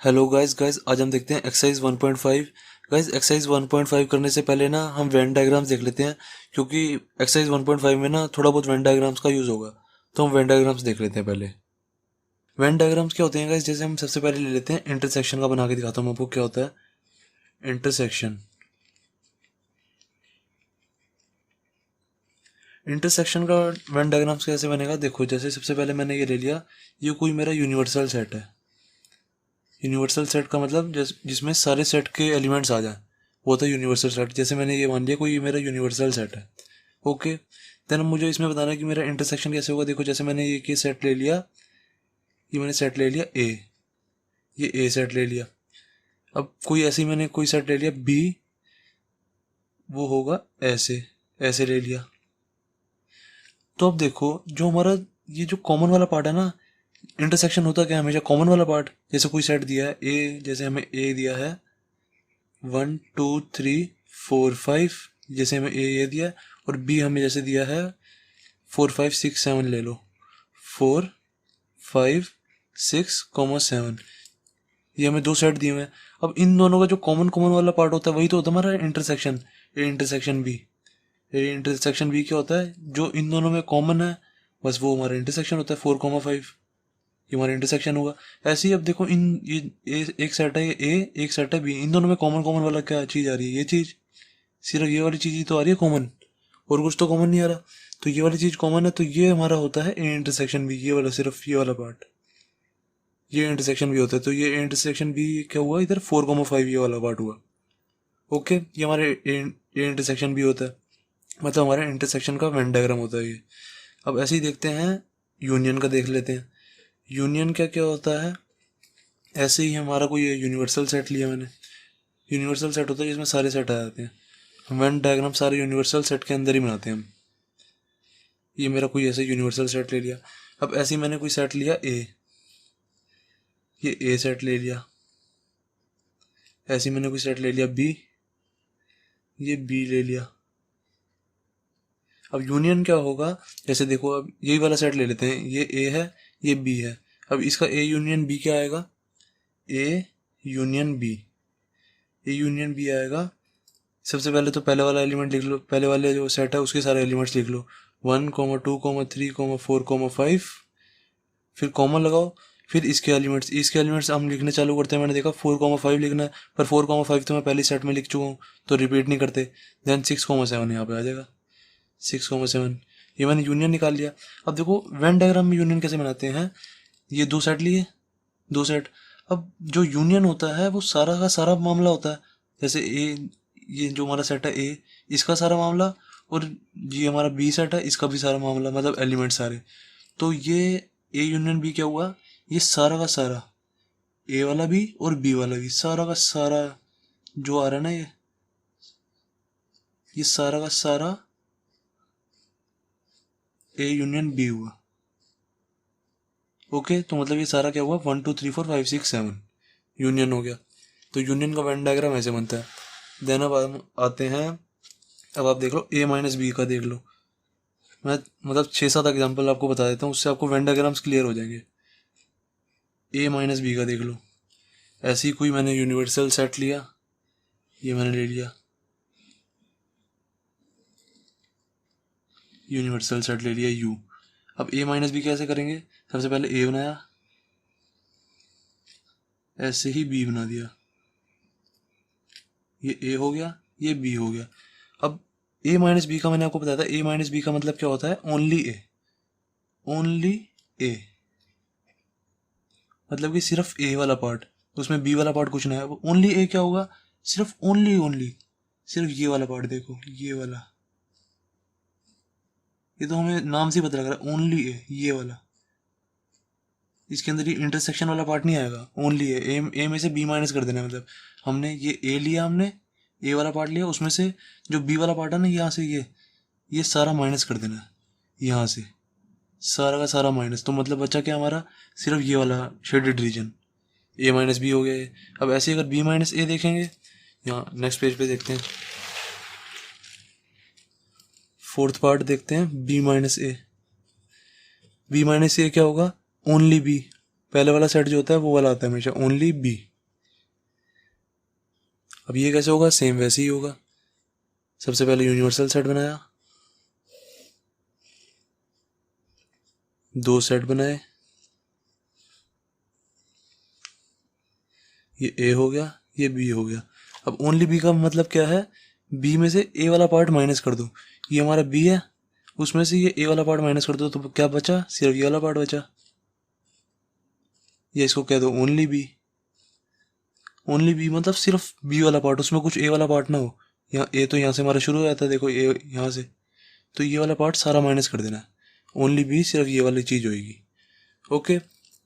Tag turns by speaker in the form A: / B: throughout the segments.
A: Hello guys आज हम देखते हैं एक्सरसाइज 1.5। गाइस एक्सरसाइज 1.5 करने से पहले ना हम वेन डायग्राम्स देख लेते हैं, क्योंकि एक्सरसाइज 1.5 में ना थोड़ा बहुत वेन डायग्राम्स का यूज़ होगा। तो हम वेन डायग्राम्स देख लेते हैं पहले। वेन डायग्राम्स क्या होते हैं गाइस? जैसे हम सबसे पहले ले लेते हैं इंटरसेक्शन का, बना के दिखाता हूँ आपको क्या होता है इंटरसेक्शन। इंटरसेक्शन का वेन डायग्राम्स कैसे बनेगा, देखो। जैसे सबसे पहले मैंने ये ले लिया, ये कोई मेरा यूनिवर्सल सेट है। यूनिवर्सल सेट का मतलब जिसमें सारे सेट के एलिमेंट्स आ जाएं, वो होता है यूनिवर्सल सेट। जैसे मैंने ये मान लिया कोई मेरा यूनिवर्सल सेट है। ओके, देन अब मुझे इसमें बताना है कि मेरा इंटरसेक्शन कैसे होगा। देखो, जैसे मैंने ये सेट ले लिया, ये मैंने सेट ले लिया ए, ये ए सेट ले लिया। अब मैंने कोई सेट ले लिया बी, वो होगा ऐसे, ऐसे ले लिया। तो अब देखो, जो हमारा ये जो कॉमन वाला पार्ट है ना, इंटरसेक्शन होता क्या है हमेशा? कॉमन वाला पार्ट। जैसे कोई सेट दिया है ए, जैसे हमें ए दिया है 1 2 3 4 5, जैसे हमें ए दिया है, और बी हमें जैसे दिया है 4 5 6 7 ले लो, 4 5 6, 7। ये हमें दो सेट दिए हुए हैं। अब इन दोनों का जो कॉमन कॉमन वाला पार्ट होता है वही तो होता है हमारा intersection. A intersection B, A intersection B क्या होता है? जो इन दोनों में कॉमन है बस वो हमारा इंटरसेक्शन होता है। 4 5 ये हमारा इंटरसेक्शन होगा। ऐसे ही अब देखो, इन ये एक सेट है ये ए, एक सेट है बी, इन दोनों में कॉमन कॉमन वाला क्या चीज़ आ रही है? ये चीज़, सिर्फ ये वाली चीज़ ही तो आ रही है कॉमन, और कुछ तो कॉमन नहीं आ रहा। तो ये वाली चीज़ कॉमन है, तो ये हमारा होता है ए इंटरसेक्शन बी, ये वाला, सिर्फ ये वाला पार्ट, ये इंटरसेक्शन भी होता है। तो ये इंटरसेक्शन भी क्या हुआ इधर? 4 5 ये वाला पार्ट हुआ। ओके, ये हमारे ये इंटरसेक्शन भी होता है, मतलब हमारे इंटरसेक्शन का वेन डायग्राम होता है ये। अब ऐसे ही देखते हैं, यूनियन का देख लेते हैं। यूनियन क्या क्या होता है? ऐसे ही हमारा कोई यूनिवर्सल सेट लिया मैंने। यूनिवर्सल सेट होता है जिसमें सारे सेट आ जाते हैं। वेन डायग्राम सारे यूनिवर्सल सेट के अंदर ही बनाते हैं हम। ये मेरा कोई ऐसे यूनिवर्सल सेट ले लिया। अब ऐसे ही मैंने कोई सेट लिया ए, ये ए सेट ले लिया। ऐसे ही मैंने कोई सेट ले लिया बी, ये बी ले लिया। अब यूनियन क्या होगा? जैसे देखो, अब यही वाला सेट ले लेते हैं, ये ए है, ये बी है। अब इसका ए यूनियन बी क्या आएगा? A union B, A union B आएगा। सबसे पहले तो पहले वाला एलिमेंट लिख लो, पहले वाले जो सेट है उसके सारे एलिमेंट्स लिख लो, 1 2 3 4 फिर कॉमन लगाओ। फिर इसके एलिमेंट्स हम लिखने चालू करते हैं। मैंने देखा 4 5 लिखना है, पर 4 5 तो मैं पहले सेट में लिख चुका हूँ, तो रिपीट नहीं करते। देन 6 7 यहाँ पे आ जाएगा, 6 7। ये मैंने यूनियन निकाल लिया। अब देखो, वेन डायग्राम में यूनियन कैसे बनाते हैं? ये दो सेट लिए, दो सेट। अब जो यूनियन होता है वो सारा का सारा मामला होता है। जैसे ए, ये जो हमारा सेट है ए, इसका सारा मामला, और ये हमारा बी सेट है, इसका भी सारा मामला, मतलब एलिमेंट सारे। तो ये ए यूनियन बी क्या हुआ? ये सारा का सारा, ए वाला भी और बी वाला भी, सारा का सारा जो आ रहा है ना, ये सारा का सारा ए यूनियन बी हुआ। ओके, तो मतलब ये सारा क्या हुआ? 1 2 3 4 5 6 7 यूनियन हो गया। तो यूनियन का वेन डायग्राम ऐसे बनता है। देन अब हम आते हैं, अब आप देख लो ए माइनस बी का देख लो। मैं मतलब 6 7 एग्जाम्पल आपको बता देता हूँ, उससे आपको वेन डायग्राम्स क्लियर हो जाएंगे। ए माइनस बी का देख लो। ऐसे ही कोई मैंने यूनिवर्सल सेट लिया, ये मैंने ले लिया, यूनिवर्सल सेट ले लिया यू। अब ए माइनस बी कैसे करेंगे? सबसे पहले ए बनाया, ऐसे ही बी बना दिया, ये ए हो गया, ये बी हो गया। अब ए माइनस बी का मैंने आपको बताया था, ए माइनस बी का मतलब क्या होता है? ओनली ए, ओनली ए, मतलब कि सिर्फ ए वाला पार्ट, उसमें बी वाला पार्ट कुछ ना है। ओनली ए क्या होगा? सिर्फ ओनली ओनली, सिर्फ ये वाला पार्ट देखो, ये वाला, ये तो हमें नाम से ही पता लग रहा है, ओनली ए, ये वाला। इसके अंदर ये इंटरसेक्शन वाला पार्ट नहीं आएगा, ओनली ए में से बी माइनस कर देना है। मतलब हमने ये ए लिया, हमने ए वाला पार्ट लिया, उसमें से जो बी वाला पार्ट है ना, यहाँ से ये सारा माइनस कर देना है, यहाँ से सारा का सारा माइनस। तो मतलब बचा क्या हमारा? सिर्फ ये वाला शेडेड रीजन, ए माइनस बी हो गया ये। अब ऐसे अगर बी माइनस ए देखेंगे, यहाँ नेक्स्ट पेज पे देखते हैं, फोर्थ पार्ट देखते हैं, बी माइनस ए। बी माइनस ए क्या होगा? ओनली बी, पहले वाला सेट जो होता है वो वाला आता है हमेशा, ओनली बी। अब ये कैसे होगा, सेम वैसे ही होगा। सबसे पहले यूनिवर्सल सेट बनाया, दो सेट बनाए, ये ए हो गया, ये बी हो गया। अब ओनली बी का मतलब क्या है, बी में से ए वाला पार्ट माइनस कर दो, ये हमारा बी है, उसमें से ये ए वाला पार्ट माइनस कर दो तो क्या बचा, सिर्फ ये वाला पार्ट बचा। या इसको कह दो ओनली बी। ओनली बी मतलब सिर्फ बी वाला पार्ट, उसमें कुछ ए वाला पार्ट ना हो। यहाँ ए तो यहाँ से हमारा शुरू हो जाता है, देखो ए यहाँ से, तो ये वाला पार्ट सारा माइनस कर देना है। ओनली बी सिर्फ ये वाली चीज़ होगी। ओके,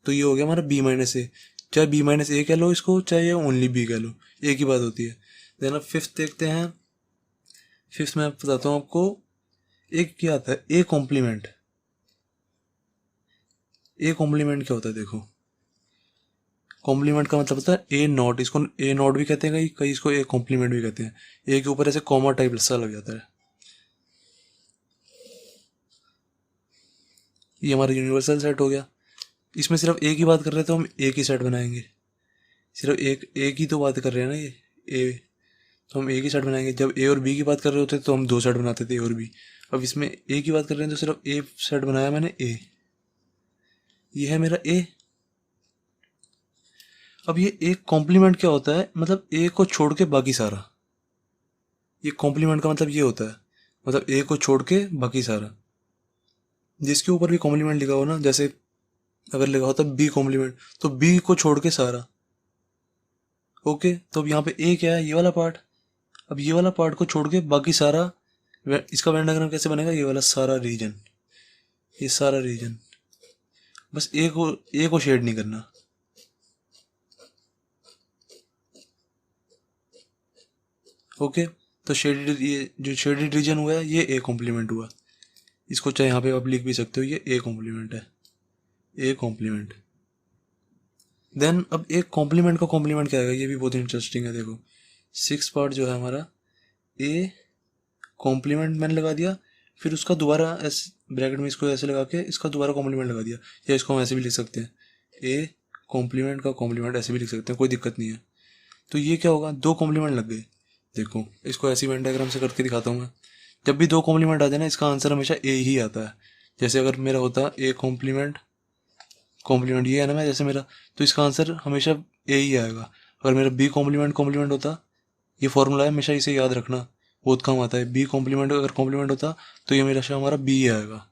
A: तो ये हो गया हमारा बी माइनस ए। चाहे बी माइनस ए कह लो इसको, चाहे ओनली बी कह लो, एक ही बात होती है। देन अब फिफ्थ देखते हैं। फिफ्थ में बताता हूँ आपको, एक क्या आता है, ए कॉम्प्लीमेंट। ए कॉम्प्लीमेंट क्या होता है देखो, कॉम्प्लीमेंट का मतलब होता है ए नॉट, इसको ए नॉट भी कहते हैं, कई कई इसको ए कॉम्प्लीमेंट भी कहते हैं। ए के ऊपर ऐसे कॉमा टाइप सा लग जाता है। ये हमारा यूनिवर्सल सेट हो गया। इसमें सिर्फ ए की बात कर रहे हैं तो हम ए की सेट बनाएंगे, सिर्फ एक ही तो बात कर रहे हैं ना ये ए, तो हम ए की सेट बनाएंगे। जब ए और बी की बात कर रहे होते तो हम दो सेट बनाते थे, ए और बी। अब इसमें ए की बात कर रहे हैं तो सिर्फ ए सेट बनाया मैंने, ए, ये है मेरा ए। अब ये एक कॉम्प्लीमेंट क्या होता है, मतलब ए को छोड़ के बाकी सारा। ये कॉम्प्लीमेंट का मतलब ये होता है, मतलब ए को छोड़ के बाकी सारा। जिसके ऊपर भी कॉम्प्लीमेंट लिखा हो ना, जैसे अगर लिखा होता बी कॉम्प्लीमेंट, तो बी को छोड़ के सारा। ओके, तो अब यहाँ पे ए क्या है, ये वाला पार्ट। अब ये वाला पार्ट को छोड़ के बाकी सारा, इसका वेन डायग्राम कैसे बनेगा, ये वाला सारा रीजन, ये सारा रीजन। बस ए को शेड नहीं करना। ओके, तो शेडेड, ये जो शेडेड रीजन हुआ है ये ए कॉम्प्लीमेंट हुआ। इसको चाहे यहाँ पे आप लिख भी सकते हो, ये ए कॉम्प्लीमेंट है, ए कॉम्प्लीमेंट। देन अब एक कॉम्प्लीमेंट का कॉम्प्लीमेंट क्या है, ये भी बहुत इंटरेस्टिंग है। देखो सिक्स पार्ट जो है हमारा, ए कॉम्प्लीमेंट मैंने लगा दिया, फिर उसका दोबारा ऐसे ब्रैकेट में इसको ऐसे लगा के इसका दोबारा कॉम्प्लीमेंट लगा दिया, या इसको हम ऐसे भी लिख सकते हैं, ए कॉम्प्लीमेंट का कॉम्प्लीमेंट, ऐसे भी लिख सकते हैं, कोई दिक्कत नहीं है। तो ये क्या होगा, दो कॉम्प्लीमेंट लग गए। देखो इसको ऐसी वेन डायग्राम से करके दिखाता हूँ मैं। जब भी दो कॉम्प्लीमेंट आ जाए ना, इसका आंसर हमेशा ए ही आता है। जैसे अगर मेरा होता ए कॉम्प्लीमेंट, कॉम्प्लीमेंट ये है ना मैं, जैसे मेरा, तो इसका आंसर हमेशा ए ही आएगा। अगर मेरा बी कॉम्प्लीमेंट कॉम्प्लीमेंट होता, ये फॉर्मूला है, हमेशा इसे याद रखना, बहुत काम आता है। बी कॉम्प्लीमेंट अगर कॉम्प्लीमेंट होता तो ये मेरा हमारा बी ही आएगा।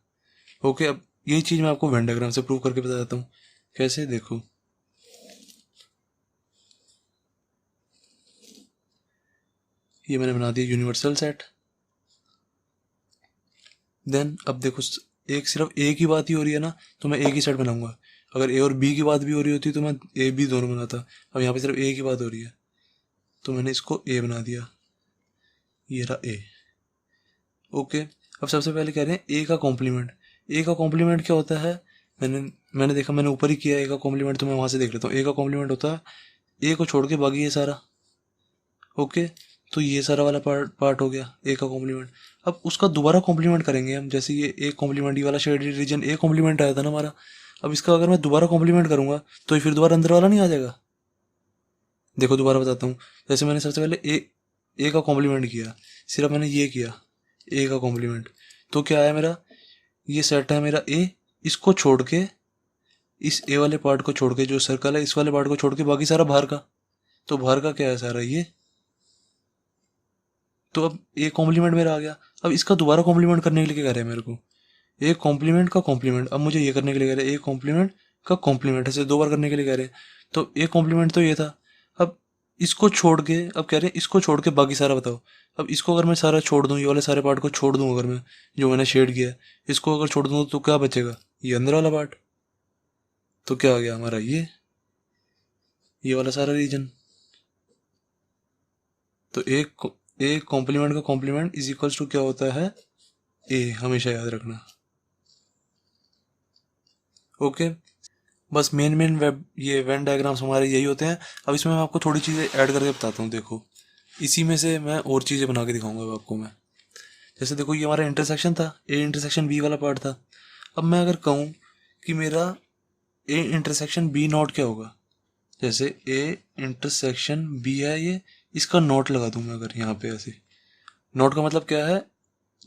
A: ओके, अब यही चीज़ मैं आपको वेन डायग्राम से प्रूव करके बता देता हूँ कैसे। देखो ये मैंने बना दिया यूनिवर्सल सेट। देन अब देखो, एक सिर्फ ए की बात ही हो रही है ना, तो मैं ए की सेट बनाऊंगा। अगर ए और बी की बात भी हो रही होती तो मैं ए बी दोनों बनाता। अब यहाँ पे सिर्फ ए की बात हो रही है तो मैंने इसको ए बना दिया, ये रहा ए। ओके, अब सबसे पहले कह रहे हैं ए का कॉम्प्लीमेंट। ए का कॉम्प्लीमेंट क्या होता है, मैंने देखा, मैंने ऊपर ही किया ए का कॉम्प्लीमेंट, तो मैं वहाँ से देख लेता हूँ। ए का कॉम्प्लीमेंट होता है ए को छोड़ के बाकी ये सारा। ओके, तो ये सारा वाला पार्ट हो गया ए का कॉम्प्लीमेंट। अब उसका दोबारा कॉम्प्लीमेंट करेंगे हम, जैसे ये ए कॉम्प्लीमेंट, ये वाला शेडेड रीजन ए कॉम्प्लीमेंट आया था ना हमारा। अब इसका अगर मैं दोबारा कॉम्प्लीमेंट करूंगा तो ये फिर दोबारा अंदर वाला नहीं आ जाएगा। देखो दोबारा बताता हूँ, जैसे मैंने सबसे पहले ए का कॉम्प्लीमेंट किया, सिर्फ मैंने ये किया ए का कॉम्प्लीमेंट, तो क्या आया मेरा, ये सेट है मेरा ए, इसको छोड़ के, इस ए वाले पार्ट को छोड़ के, जो सर्कल है इस वाले पार्ट को छोड़ के बाकी सारा बाहर का। तो बाहर का क्या है सारा ये, तो अब ए कॉम्प्लीमेंट मेरा आ गया। अब इसका दोबारा कॉम्प्लीमेंट करने के लिए क्या कह रहे हैं मेरे को, ए कॉम्प्लीमेंट का कॉम्प्लीमेंट। अब मुझे ये करने के लिए कह रहे हैं ए कॉम्प्लीमेंट का कॉम्प्लीमेंट, ऐसे दो बार करने के लिए कह रहे हैं। तो ए कॉम्प्लीमेंट तो ये था, अब इसको छोड़ के, अब कह रहे हैं इसको छोड़ के बाकी सारा बताओ। अब इसको अगर मैं सारा छोड़ दूँ, ये वाले सारे पार्ट को छोड़ दूँ, अगर मैं जो मैंने शेड किया है इसको अगर छोड़ दूँ तो क्या बचेगा, ये अंदर वाला पार्ट। तो क्या आ गया हमारा, ये वाला सारा रीजन। तो एक कॉम्प्लीमेंट का कॉम्प्लीमेंट इज इक्वल्स टू क्या होता है, ए, हमेशा याद रखना। ओके, बस मेन वेब ये वेन डायग्राम्स हमारे यही होते हैं। अब इसमें मैं आपको थोड़ी चीज़ें ऐड करके बताता हूँ। देखो इसी में से मैं और चीज़ें बना के दिखाऊंगा अब आपको मैं। जैसे देखो ये हमारा इंटरसेक्शन था, ए इंटरसेक्शन बी वाला पार्ट था। अब मैं अगर कहूँ कि मेरा ए इंटरसेक्शन बी नॉट क्या होगा, जैसे ए इंटरसेक्शन बी है, ये इसका नोट लगा दूँ मैं अगर यहाँ पे ऐसे, नोट का मतलब क्या है,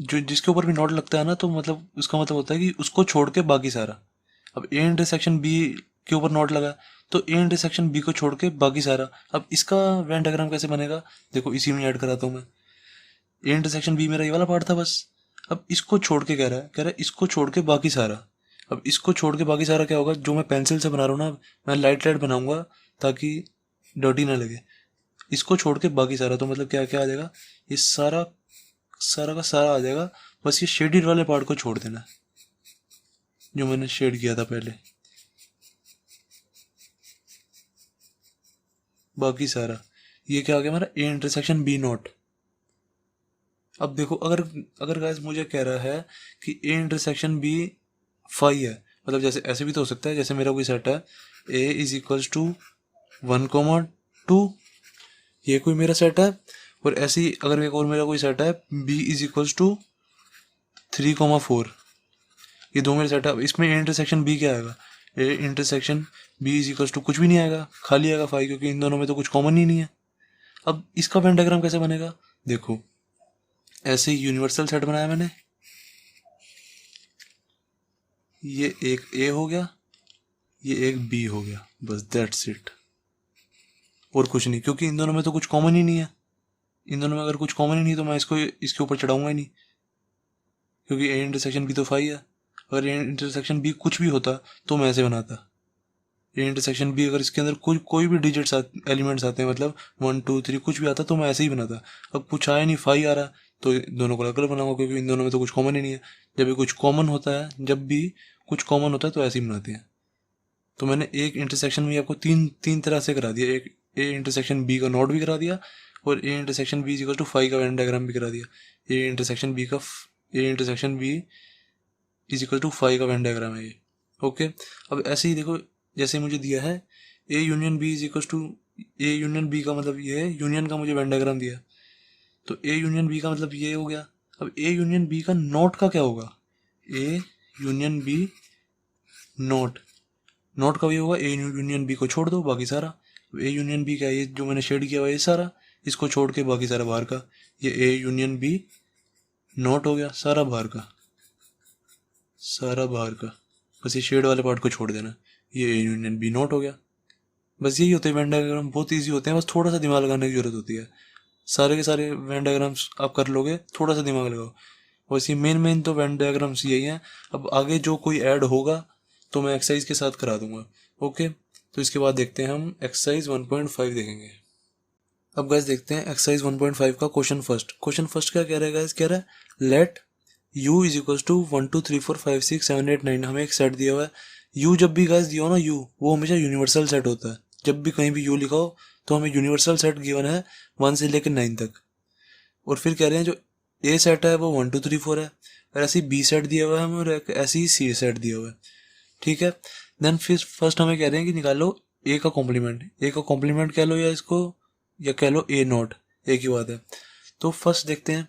A: जो जिसके ऊपर भी नोट लगता है ना, तो मतलब उसका मतलब होता है कि उसको छोड़ के बाकी सारा। अब ए इंटरसेक्शन बी के ऊपर नोट लगा, तो ए इंटरसेक्शन बी को छोड़ के बाकी सारा। अब इसका वेन डायग्राम कैसे बनेगा, देखो इसी में ऐड कराता हूँ मैं। ए इंटरसेक्शन बी मेरा ये वाला पार्ट था बस। अब इसको छोड़ के कह रहा है इसको छोड़ के बाकी सारा। अब इसको छोड़ के बाकी सारा क्या होगा, जो मैं पेंसिल से बना रहा हूँ ना, मैं लाइट लाइट बनाऊंगा ताकि डर्टी ना लगे। इसको छोड़ के बाकी सारा, तो मतलब क्या क्या आ जाएगा, ये सारा सारा का सारा आ जाएगा। बस ये शेडेड वाले पार्ट को छोड़ देना जो मैंने शेड किया था पहले, बाकी सारा। ये क्या आ गया हमारा, ए इंटरसेक्शन बी नॉट। अब देखो, अगर अगर गाइस मुझे कह रहा है कि ए इंटरसेक्शन बी फाई है, मतलब जैसे ऐसे भी तो हो सकता है, जैसे मेरा कोई सेट है ए इज इक्वल्स टू 1,2, ये कोई मेरा सेट है। और ऐसे ही अगर एक और मेरा कोई सेट है बी इज इक्वल्स टू 3,4, ये दो मेरे सेट है। अब इसमें ए इंटरसेक्शन बी क्या आएगा, A intersection B is equals to कुछ भी नहीं आएगा, खाली आएगा फाई, क्योंकि इन दोनों में तो कुछ कॉमन ही नहीं है। अब इसका वेन डायग्राम कैसे बनेगा, देखो ऐसे ही यूनिवर्सल सेट बनाया मैंने, ये एक ए हो गया, ये एक बी हो गया, बस दैट्स इट, और कुछ नहीं, क्योंकि इन दोनों में तो कुछ कॉमन ही नहीं है। इन दोनों में अगर कुछ कॉमन ही नहीं तो मैं इसको इसके ऊपर चढ़ाऊंगा ही नहीं, क्योंकि ए इंटरसेक्शन बी तो फाई है। अगर ए इंटरसेक्शन बी कुछ भी होता तो मैं ऐसे बनाता, ए इंटरसेक्शन बी अगर इसके अंदर कोई भी डिजिट्स एलिमेंट्स आते हैं, मतलब 1 2 3 कुछ भी आता तो मैं ऐसे ही बनाता। अब कुछ आया नहीं, फाई आ रहा, तो दोनों को अलग अलग बनाऊंगा, क्योंकि इन दोनों में तो कुछ कॉमन ही नहीं है। जब भी कुछ कॉमन होता है, जब भी कुछ कॉमन होता है तो ऐसे ही बनाते हैं। तो मैंने एक इंटरसेक्शन में आपको तीन तीन तरह से करा दिया, एक ए इंटरसेक्शन बी का नोट भी करा दिया, और A intersection B equal to phi का वेन डायग्राम भी करा दिया। A intersection B is equal to phi का वेन डायग्राम है ये। ओके, अब ऐसे ही देखो, जैसे मुझे दिया है A union B is equal to, A union B का मतलब ये है, यूनियन का मुझे वेन डायग्राम दिया, तो ए यूनियन बी का मतलब ये हो गया। अब ए यूनियन बी का नोट का क्या होगा, A union B not, not का भी होगा ए यूनियन बी को छोड़ दो बाकी सारा। ए यूनियन बी का ये जो मैंने शेड किया हुआ ये सारा, इसको छोड़ के बाकी सारा बाहर का, ये ए यूनियन बी नोट हो गया, सारा बाहर का, सारा बाहर का। बस ये शेड वाले पार्ट को छोड़ देना, ये ए यूनियन बी नोट हो गया। बस यही होते हैं वेन डायग्राम, बहुत ईजी होते हैं, बस थोड़ा सा दिमाग लगाने की जरूरत होती है। सारे के सारे वेन डायग्राम्स आप कर लोगे, थोड़ा सा दिमाग लगाओ। बस ये मेन मेन तो वेन डायग्राम्स यही हैं। अब आगे जो कोई ऐड होगा तो मैं एक्सरसाइज के साथ करा दूंगा। ओके, तो इसके बाद देखते हैं हम एक्सरसाइज 1.5 देखेंगे। अब गाइस देखते हैं एक्सरसाइज 1.5 का क्वेश्चन फर्स्ट। क्वेश्चन फर्स्ट क्या कह रहा है गाइस, कह रहा है let u is equal to 1 2 3 4 5 6 7 8 9। हमें एक सेट दिया हुआ है। u जब भी गाइस दिया हो ना, u वो हमेशा यूनिवर्सल सेट होता है। जब भी कहीं भी u लिखा हो तो हमें यूनिवर्सल सेट गिवन है 1 से लेकर 9 तक। और फिर कह रहे हैं जो a सेट है वो 1 2 3 4 है, और ऐसी b सेट दिया हुआ है हमें, और ऐसी ही c सेट दिया हुआ है। ठीक है, देन फिर फर्स्ट हमें कह रहे हैं कि निकालो a का कॉम्प्लीमेंट। a का कॉम्प्लीमेंट कह लो या इसको, या कह लो a नॉट, एक ही बात है। तो फर्स्ट देखते हैं।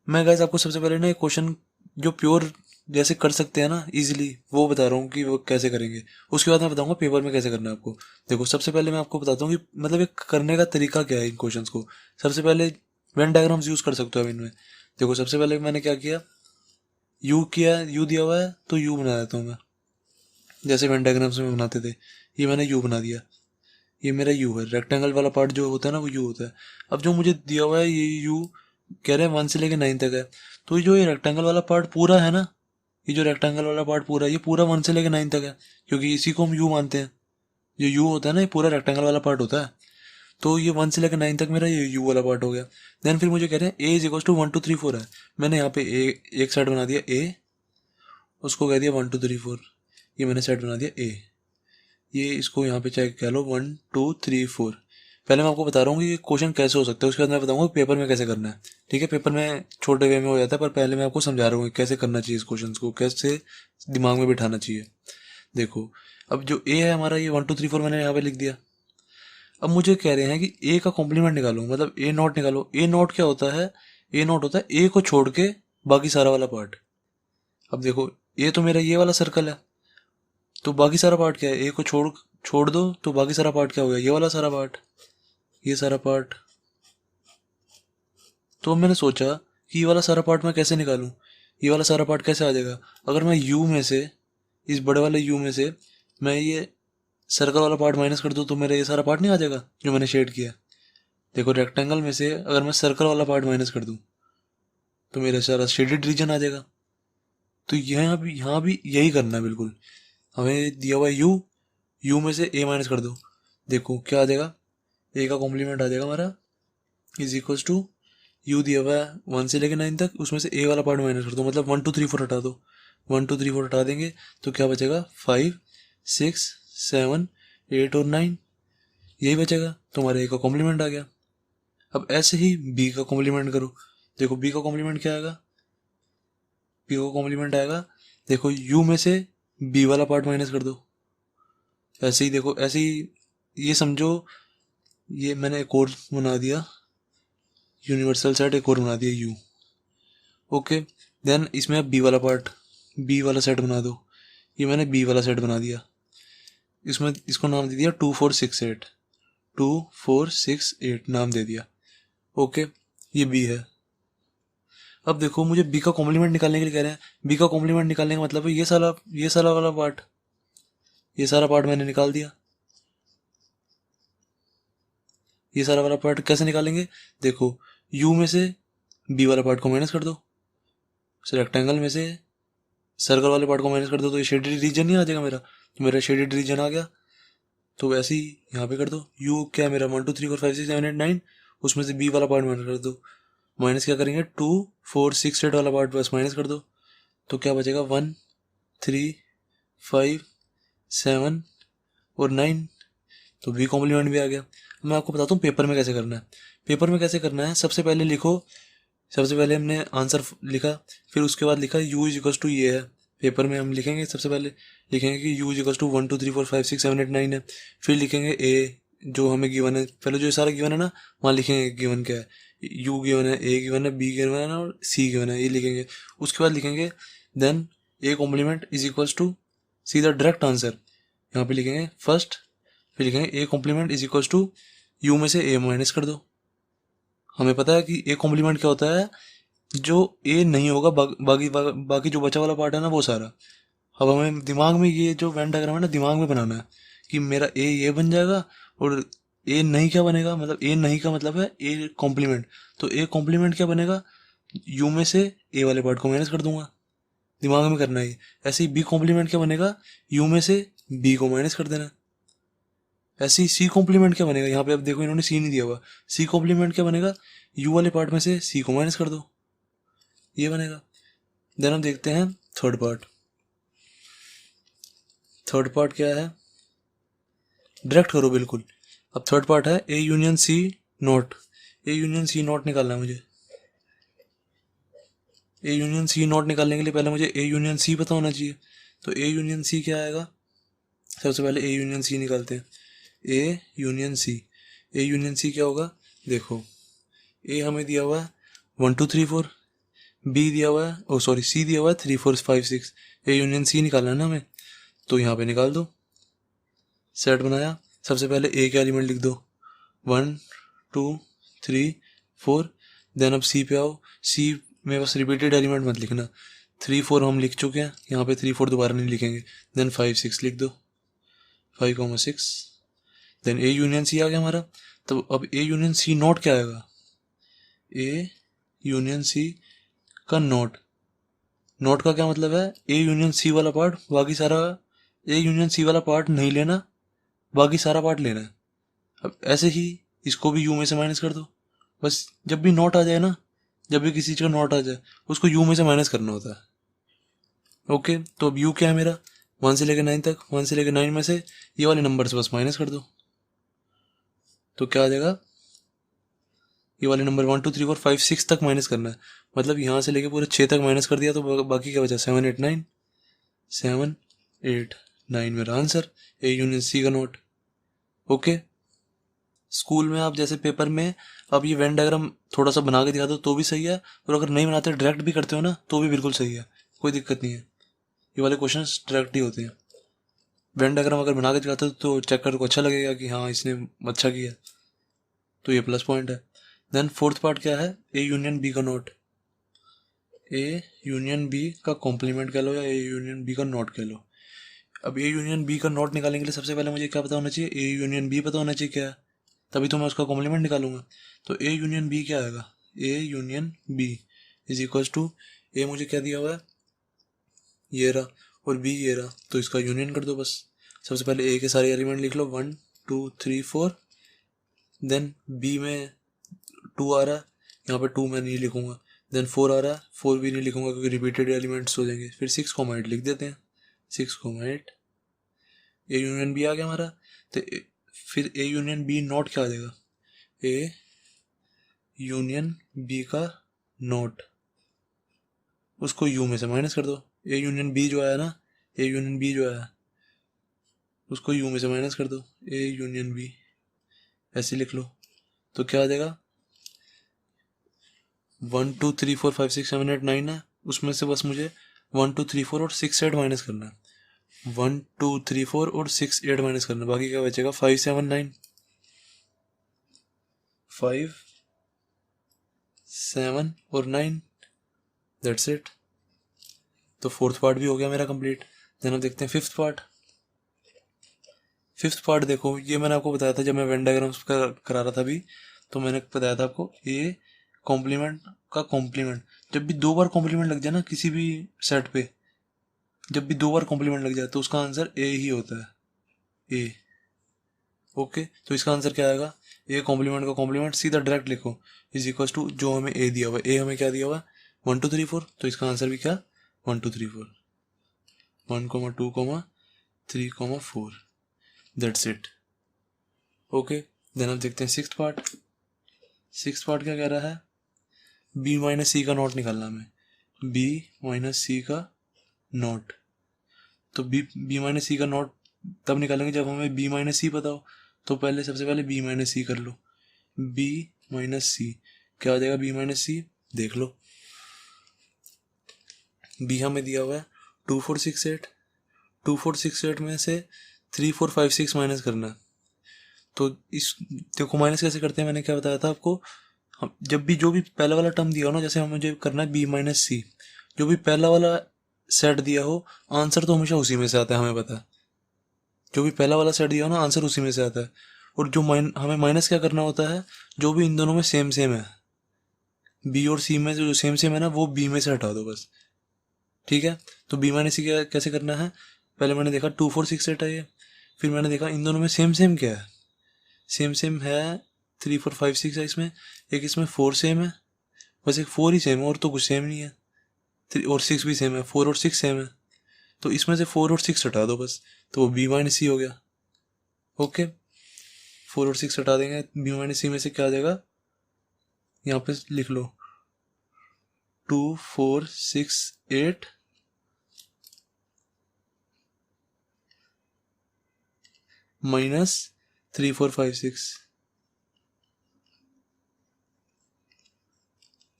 A: मैं गाइस आपको सबसे पहले ना एक क्वेश्चन जो प्योर जैसे कर सकते हैं ना इजीली, वो बता रहा हूँ कि वो कैसे करेंगे। उसके बाद मैं बताऊंगा पेपर में कैसे करना है आपको। देखो सबसे पहले मैं आपको बताता हूँ कि मतलब एक करने का तरीका क्या है इन क्वेश्चंस को। सबसे पहले वेन डायग्राम्स यूज कर सकते हो इनमें। देखो सबसे पहले मैंने क्या किया, यू दिया हुआ है तो यू बना देता हूँ मैं, जैसे वेन डायग्राम्स में बनाते थे। ये मैंने यू बना दिया, ये मेरा यू है। रेक्टेंगल वाला पार्ट जो होता है ना वो यू होता है। अब जो मुझे दिया हुआ है ये यू कह रहे हैं 1 से लेकर 9 तक है, तो ये जो ये रेक्टेंगल वाला पार्ट पूरा है ना, ये जो रेक्टेंगल वाला पार्ट पूरा है, ये पूरा 1 से लेकर 9 तक है, क्योंकि इसी को हम यू मानते हैं। जो यू होता है ना ये पूरा रेक्टेंगल वाला पार्ट होता है। तो ये 1 से लेकर 9 तक मेरा ये यू वाला पार्ट हो गया। देन फिर मुझे कह रहे हैं ए इज इक्वल टू 1 2 3 4 है। मैंने यहाँ पे ए एक साइड बना दिया ए, उसको कह दिया 1 2 3 4, ये मैंने सेट बना दिया ए। ये इसको यहाँ पे चेक कह लो 1 2 3 4। पहले मैं आपको बता रहा हूँ कि क्वेश्चन कैसे हो सकता है, उसके बाद मैं बताऊंगा पेपर में कैसे करना है। ठीक है, पेपर में छोटे वे में हो जाता है, पर पहले मैं आपको समझा रहा हूँ कैसे करना चाहिए इस क्वेश्चन को, कैसे दिमाग में बिठाना चाहिए। देखो अब जो ए है हमारा, ये 1 2 3 4 मैंने यहाँ पे लिख दिया। अब मुझे कह रहे हैं कि ए का कॉम्प्लीमेंट निकालो, मतलब ए नॉट निकालो। ए नॉट क्या होता है, ए नॉट होता है ए को छोड़ के बाकी सारा वाला पार्ट। अब देखो ए तो मेरा ये वाला सर्कल है, तो बाकी सारा पार्ट क्या है, ए को छोड़ छोड़ दो तो बाकी सारा पार्ट क्या हो गया, ये वाला सारा पार्ट। ये सारा पार्ट। तो मैंने सोचा कि ये वाला सारा पार्ट मैं कैसे निकालूं, ये वाला सारा पार्ट कैसे आ जाएगा। अगर मैं यू में से, इस बड़े वाले यू में से मैं ये सर्कल वाला पार्ट माइनस कर दूं तो मेरा ये सारा पार्ट नहीं आ जाएगा जो मैंने शेड किया। देखो रेक्टेंगल में से अगर मैं सर्कल वाला पार्ट माइनस कर दूं तो मेरा सारा शेडेड रीजन आ जाएगा। तो यहाँ भी यही करना है बिल्कुल। हमें दिया हुआ यू, यू में से ए माइनस कर दो, देखो क्या आ जाएगा, ए का कॉम्प्लीमेंट आ जाएगा हमारा इज इक्वल्स टू यू दिया हुआ है 1 से लेकर 9 तक, उसमें से ए वाला पार्ट माइनस कर दो, मतलब 1 2 3 4 हटा दो। 1 2 3 4 हटा देंगे तो क्या बचेगा 5 6 7 8 और 9, यही बचेगा। तुम्हारे ए का कॉम्प्लीमेंट आ गया। अब ऐसे ही बी का कॉम्प्लीमेंट करो, देखो बी का कॉम्प्लीमेंट क्या आएगा, बी का कॉम्प्लीमेंट आएगा, देखो यू में से बी वाला पार्ट माइनस कर दो। ऐसे ही देखो, ऐसे ही ये समझो, ये मैंने एक और बना दिया, यूनिवर्सल सेट एक और बना दिया यू। ओके, देन इसमें अब बी वाला पार्ट, बी वाला सेट बना दो। ये मैंने बी वाला सेट बना दिया, इसमें इसको नाम दे दिया 2 4 6 8, 2 4 6 8 नाम दे दिया। ओके, ये बी है। अब देखो मुझे बी का कॉम्प्लीमेंट निकालने के लिए कह रहे हैं। बी का कॉम्प्लीमेंट निकालने का मतलब है ये सारा वाला पार्ट, ये सारा पार्ट मैंने निकाल दिया। ये सारा वाला पार्ट कैसे निकालेंगे, देखो यू में से बी वाला पार्ट को माइनस कर दो, रेक्टेंगल में से सर्कल वाले पार्ट को माइनस कर दो तो ये शेडेड रीजन नहीं आ जाएगा मेरा, तो मेरा शेडेड रीजन आ गया। तो वैसे ही यहाँ पे कर दो, यू क्या मेरा 1 2 3 4 5 6 7 8 9, उसमें से बी वाला पार्ट माइनस कर दो। माइनस क्या करेंगे 2 4 6 8 वाला पार्ट बस माइनस कर दो, तो क्या बचेगा 1 3 5 7 और 9, तो बी कॉम्प्लीमेंट भी आ गया। मैं आपको बताता हूँ पेपर में कैसे करना है। पेपर में कैसे करना है, सबसे पहले लिखो, सबसे पहले हमने आंसर लिखा, फिर उसके बाद लिखा यू इज इक्वल्स टू ये है। पेपर में हम लिखेंगे, सबसे पहले लिखेंगे कि यू इज इक्वल्स टू 1 2 3 4 5 6 7 8 9 है। फिर लिखेंगे ए जो हमें गिवन है, पहले जो सारा गिवन है ना वहाँ लिखेंगे गिवन क्या है, यू गिवन है, ए गिवन है, बी गिवन है और सी गिवन है, ये लिखेंगे। उसके बाद लिखेंगे then A complement is equals to सीधा डायरेक्ट आंसर यहाँ पे लिखेंगे फर्स्ट, फिर लिखेंगे A complement is equals to U में से ए माइनस कर दो। हमें पता है कि ए कॉम्प्लीमेंट क्या होता है, जो ए नहीं होगा बाकी जो बचा वाला पार्ट है ना वो सारा। अब हमें दिमाग में ये जो वेन डायग्राम है ना दिमाग में बनाना है कि मेरा ए ये बन जाएगा और ए नहीं क्या बनेगा, मतलब ए नहीं का मतलब है ए कॉम्प्लीमेंट, तो ए कॉम्प्लीमेंट क्या बनेगा, यू में से ए वाले पार्ट को माइनस कर दूंगा, दिमाग में करना है। ऐसे ही बी कॉम्प्लीमेंट क्या बनेगा, यू में से बी को माइनस कर देना। ऐसे ही सी कॉम्प्लीमेंट क्या बनेगा, यहाँ पे अब देखो इन्होंने सी नहीं दिया हुआ, सी कॉम्प्लीमेंट क्या बनेगा, यू वाले पार्ट में से सी को माइनस कर दो, ये बनेगा। देन हम देखते हैं थर्ड पार्ट। थर्ड पार्ट क्या है, डायरेक्ट करो बिल्कुल। अब थर्ड पार्ट है A union C not, A union C not निकालना है मुझे। ए यूनियन सी नॉट निकालने के लिए पहले मुझे ए यूनियन सी पता होना चाहिए, तो ए यूनियन सी क्या आएगा, सबसे पहले ए यूनियन सी निकालते हैं। ए यूनियन सी, ए यूनियन सी क्या होगा, देखो ए हमें दिया हुआ है 1 2 3 4, बी दिया हुआ है, ओ सॉरी सी दिया हुआ है 3 4 5 6, ए यूनियन सी निकालना है ना हमें, तो यहाँ पे निकाल दो। सेट बनाया, सबसे पहले ए के एलिमेंट लिख दो 1 2 3 4, देन अब सी पे आओ, सी में बस रिपीटेड एलिमेंट मत लिखना, 3 4 हम लिख चुके हैं, यहाँ पे 3 4 दोबारा नहीं लिखेंगे। देन 5 6 लिख दो, 5 6, देन ए यूनियन सी आ गया हमारा। तो अब ए यूनियन सी नॉट क्या आएगा, ए यूनियन सी का नॉट, नॉट का क्या मतलब है, ए यूनियन सी वाला पार्ट बाकी सारा, ए यूनियन सी वाला पार्ट नहीं लेना, बाकी सारा पार्ट लेना है। अब ऐसे ही इसको भी यू में से माइनस कर दो, बस जब भी नॉट आ जाए ना, जब भी किसी चीज़ का नॉट आ जाए उसको यू में से माइनस करना होता है। ओके, तो अब यू क्या है मेरा 1 से लेकर 9 तक, 1 से लेकर 9 में से ये वाले नंबर से बस माइनस कर दो, तो क्या आ जाएगा, ये वाले नंबर 1 2 3 4 5 6 तक माइनस करना है, मतलब यहाँ से लेके पूरे 6 तक माइनस कर दिया तो बाकी क्या बचा 7 8 9, 7 8 9 मेरा आंसर, ए यूनियन सी का नोट। ओके, स्कूल में आप जैसे पेपर में आप ये वेन डायग्राम थोड़ा सा बना के दिखा दो तो भी सही है, और अगर नहीं बनाते डायरेक्ट भी करते हो ना तो भी बिल्कुल सही है, कोई दिक्कत नहीं है। ये वाले क्वेश्चन डायरेक्ट ही होते हैं। वेन डायग्राम अगर बना के दिखाते हो तो चेक कर को अच्छा लगेगा कि हाँ इसने अच्छा किया। तो ये प्लस पॉइंट है। देन फोर्थ पार्ट क्या है, ए यूनियन बी का नोट, ए यूनियन बी का कॉम्प्लीमेंट कह लो या ए यूनियन बी का नोट कह लो। अब ए यूनियन बी का नोट निकालने के लिए सबसे पहले मुझे क्या पता होना चाहिए, ए यूनियन बी पता होना चाहिए क्या है, तभी तो मैं उसका कॉम्प्लीमेंट निकालूंगा। तो ए यूनियन बी क्या आएगा, A union B is equals to, A मुझे क्या दिया हुआ है ये रहा और बी ये रहा, तो इसका यूनियन कर दो बस। सबसे पहले ए के सारे एलिमेंट लिख लो 1 2 3 4, देन बी में 2 आ रहा है, यहाँ पे 2 मैं नहीं लिखूंगा, देन 4 आ रहा है, 4 भी नहीं लिखूंगा क्योंकि रिपीटेड एलिमेंट्स हो जाएंगे। फिर 6,8 लिख देते हैं, 6,8 ए यूनियन बी आ गया हमारा। तो फिर ए यूनियन बी नोट क्या आ जाएगा, ए यूनियन बी का नोट, उसको यू में से माइनस कर दो। ए यूनियन बी जो आया ना, ए यूनियन बी जो आया उसको यू में से माइनस कर दो, ए यूनियन बी ऐसे लिख लो। तो क्या आ जाएगा 1 2 3 4 5 6 7 8 9 है, उसमें से बस मुझे 1 2 3 4 और 6 8 माइनस करना है। 1 2 3 4 और 6 8 माइनस करना है, बाकी क्या बचेगा 5 7 9, 5 7 और 9, दैट्स इट। तो फोर्थ पार्ट भी हो गया मेरा कंप्लीट। देन अब देखते हैं फिफ्थ पार्ट। फिफ्थ पार्ट देखो, ये मैंने आपको बताया था जब मैं वेन डायग्राम्स का करा रहा था अभी, तो मैंने बताया था आपको ए कॉम्प्लीमेंट का कॉम्प्लीमेंट, जब भी 2 बार कॉम्प्लीमेंट लग जाए ना किसी भी सेट पे, जब भी 2 बार कॉम्प्लीमेंट लग जाए तो उसका आंसर ए ही होता है, ए। ओके, तो इसका आंसर क्या आएगा, ए कॉम्प्लीमेंट का कॉम्प्लीमेंट सीधा डायरेक्ट लिखो इज इक्वल टू जो हमें ए दिया हुआ है, ए हमें क्या दिया हुआ है 1 2 3 4, तो इसका आंसर भी क्या 1 2 3 4, 1 2 3 4, दैट्स इट। ओके, देन अब देखते हैं सिक्स्थ पार्ट। सिक्स्थ पार्ट क्या कह रहा है, बी माइनस सी का नोट निकालना हमें, बी माइनस सी का नोट। तो बी माइनस सी का नोट तब निकालेंगे जब हमें बी माइनस सी पता हो। तो पहले सबसे पहले बी माइनस सी कर लो, बी माइनस सी क्या हो जाएगा, बी माइनस सी देख लो, बी हमें दिया हुआ है 2 4 6 8, 2 4 6 8 में से 3 4 5 6 माइनस करना है। तो इस देखो माइनस कैसे करते हैं, मैंने क्या बताया था आपको, हम जब भी जो भी पहला वाला टर्म दिया हो ना, जैसे हम मुझे करना है बी माइनस सी, जो भी पहला वाला सेट दिया हो आंसर तो हमेशा उसी में से आता है, हमें पता है जो भी पहला वाला सेट दिया हो ना आंसर उसी में से आता है। और जो हमें माइनस क्या करना होता है, जो भी इन दोनों में सेम सेम है, बी और सी में जो सेम सेम है ना वो बी में से हटा दो बस, ठीक है। तो बी माइनस सी कैसे करना है, पहले मैंने देखा 2 4 6 8 है ये, फिर मैंने देखा इन दोनों में सेम सेम क्या है, सेम सेम है 3 4 5 6 है इसमें, एक इसमें 4 सेम है, बस एक 4 ही सेम है और तो कुछ सेम नहीं है, 3 और 6 भी सेम है, 4 और 6 सेम है, तो इसमें से 4 और 6 हटा दो बस, तो वो बी माइनस सी हो गया। ओके, 4 और 6 हटा देंगे, बी माइनस सी में से क्या आ जाएगा, यहाँ पे लिख लो 2 4 6 8 माइनस 3 4 5 6,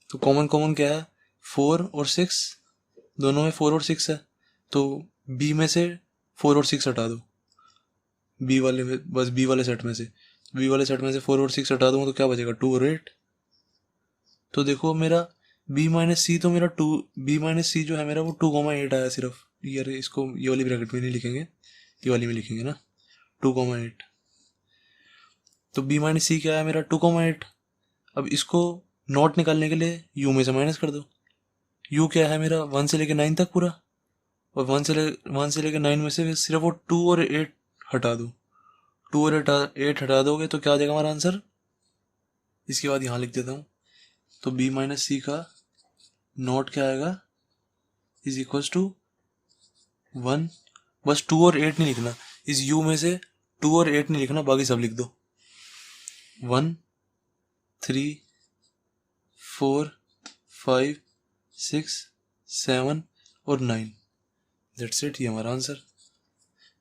A: तो कॉमन कॉमन क्या है 4 और 6, दोनों में 4 और 6 है, तो बी में से 4 और 6 हटा दो, बी वाले में बस बी वाले सेट में से, बी वाले सेट में से 4 और 6 हटा दूंगा तो क्या बचेगा 2 और 8। तो देखो मेरा बी माइनस सी तो मेरा 2, बी माइनस सी जो है मेरा वो 2,8 आया सिर्फ, यार इसको ये वाली ब्रैकेट में नहीं लिखेंगे, ये वाली में लिखेंगे ना 2,8। तो बी माइनस सी क्या है मेरा 2,8। अब इसको नोट निकालने के लिए यू में से माइनस कर दो, यू क्या है मेरा 1 से लेके 9 तक पूरा, और 1 से लेके 9 में से सिर्फ वो 2 और 8 हटा दो, 2 और 8 हटा दोगे तो क्या आ जाएगा हमारा आंसर, इसके बाद यहाँ लिख देता हूँ। तो बी माइनस सी का नोट क्या आएगा इज इक्वल्स टू 1, बस 2 और 8 नहीं लिखना, इस यू में से 2 और 8 नहीं लिखना, बाकी सब लिख दो 1 3 4 5 6 7 और 9, दैट्स इट, ये हमारा answer,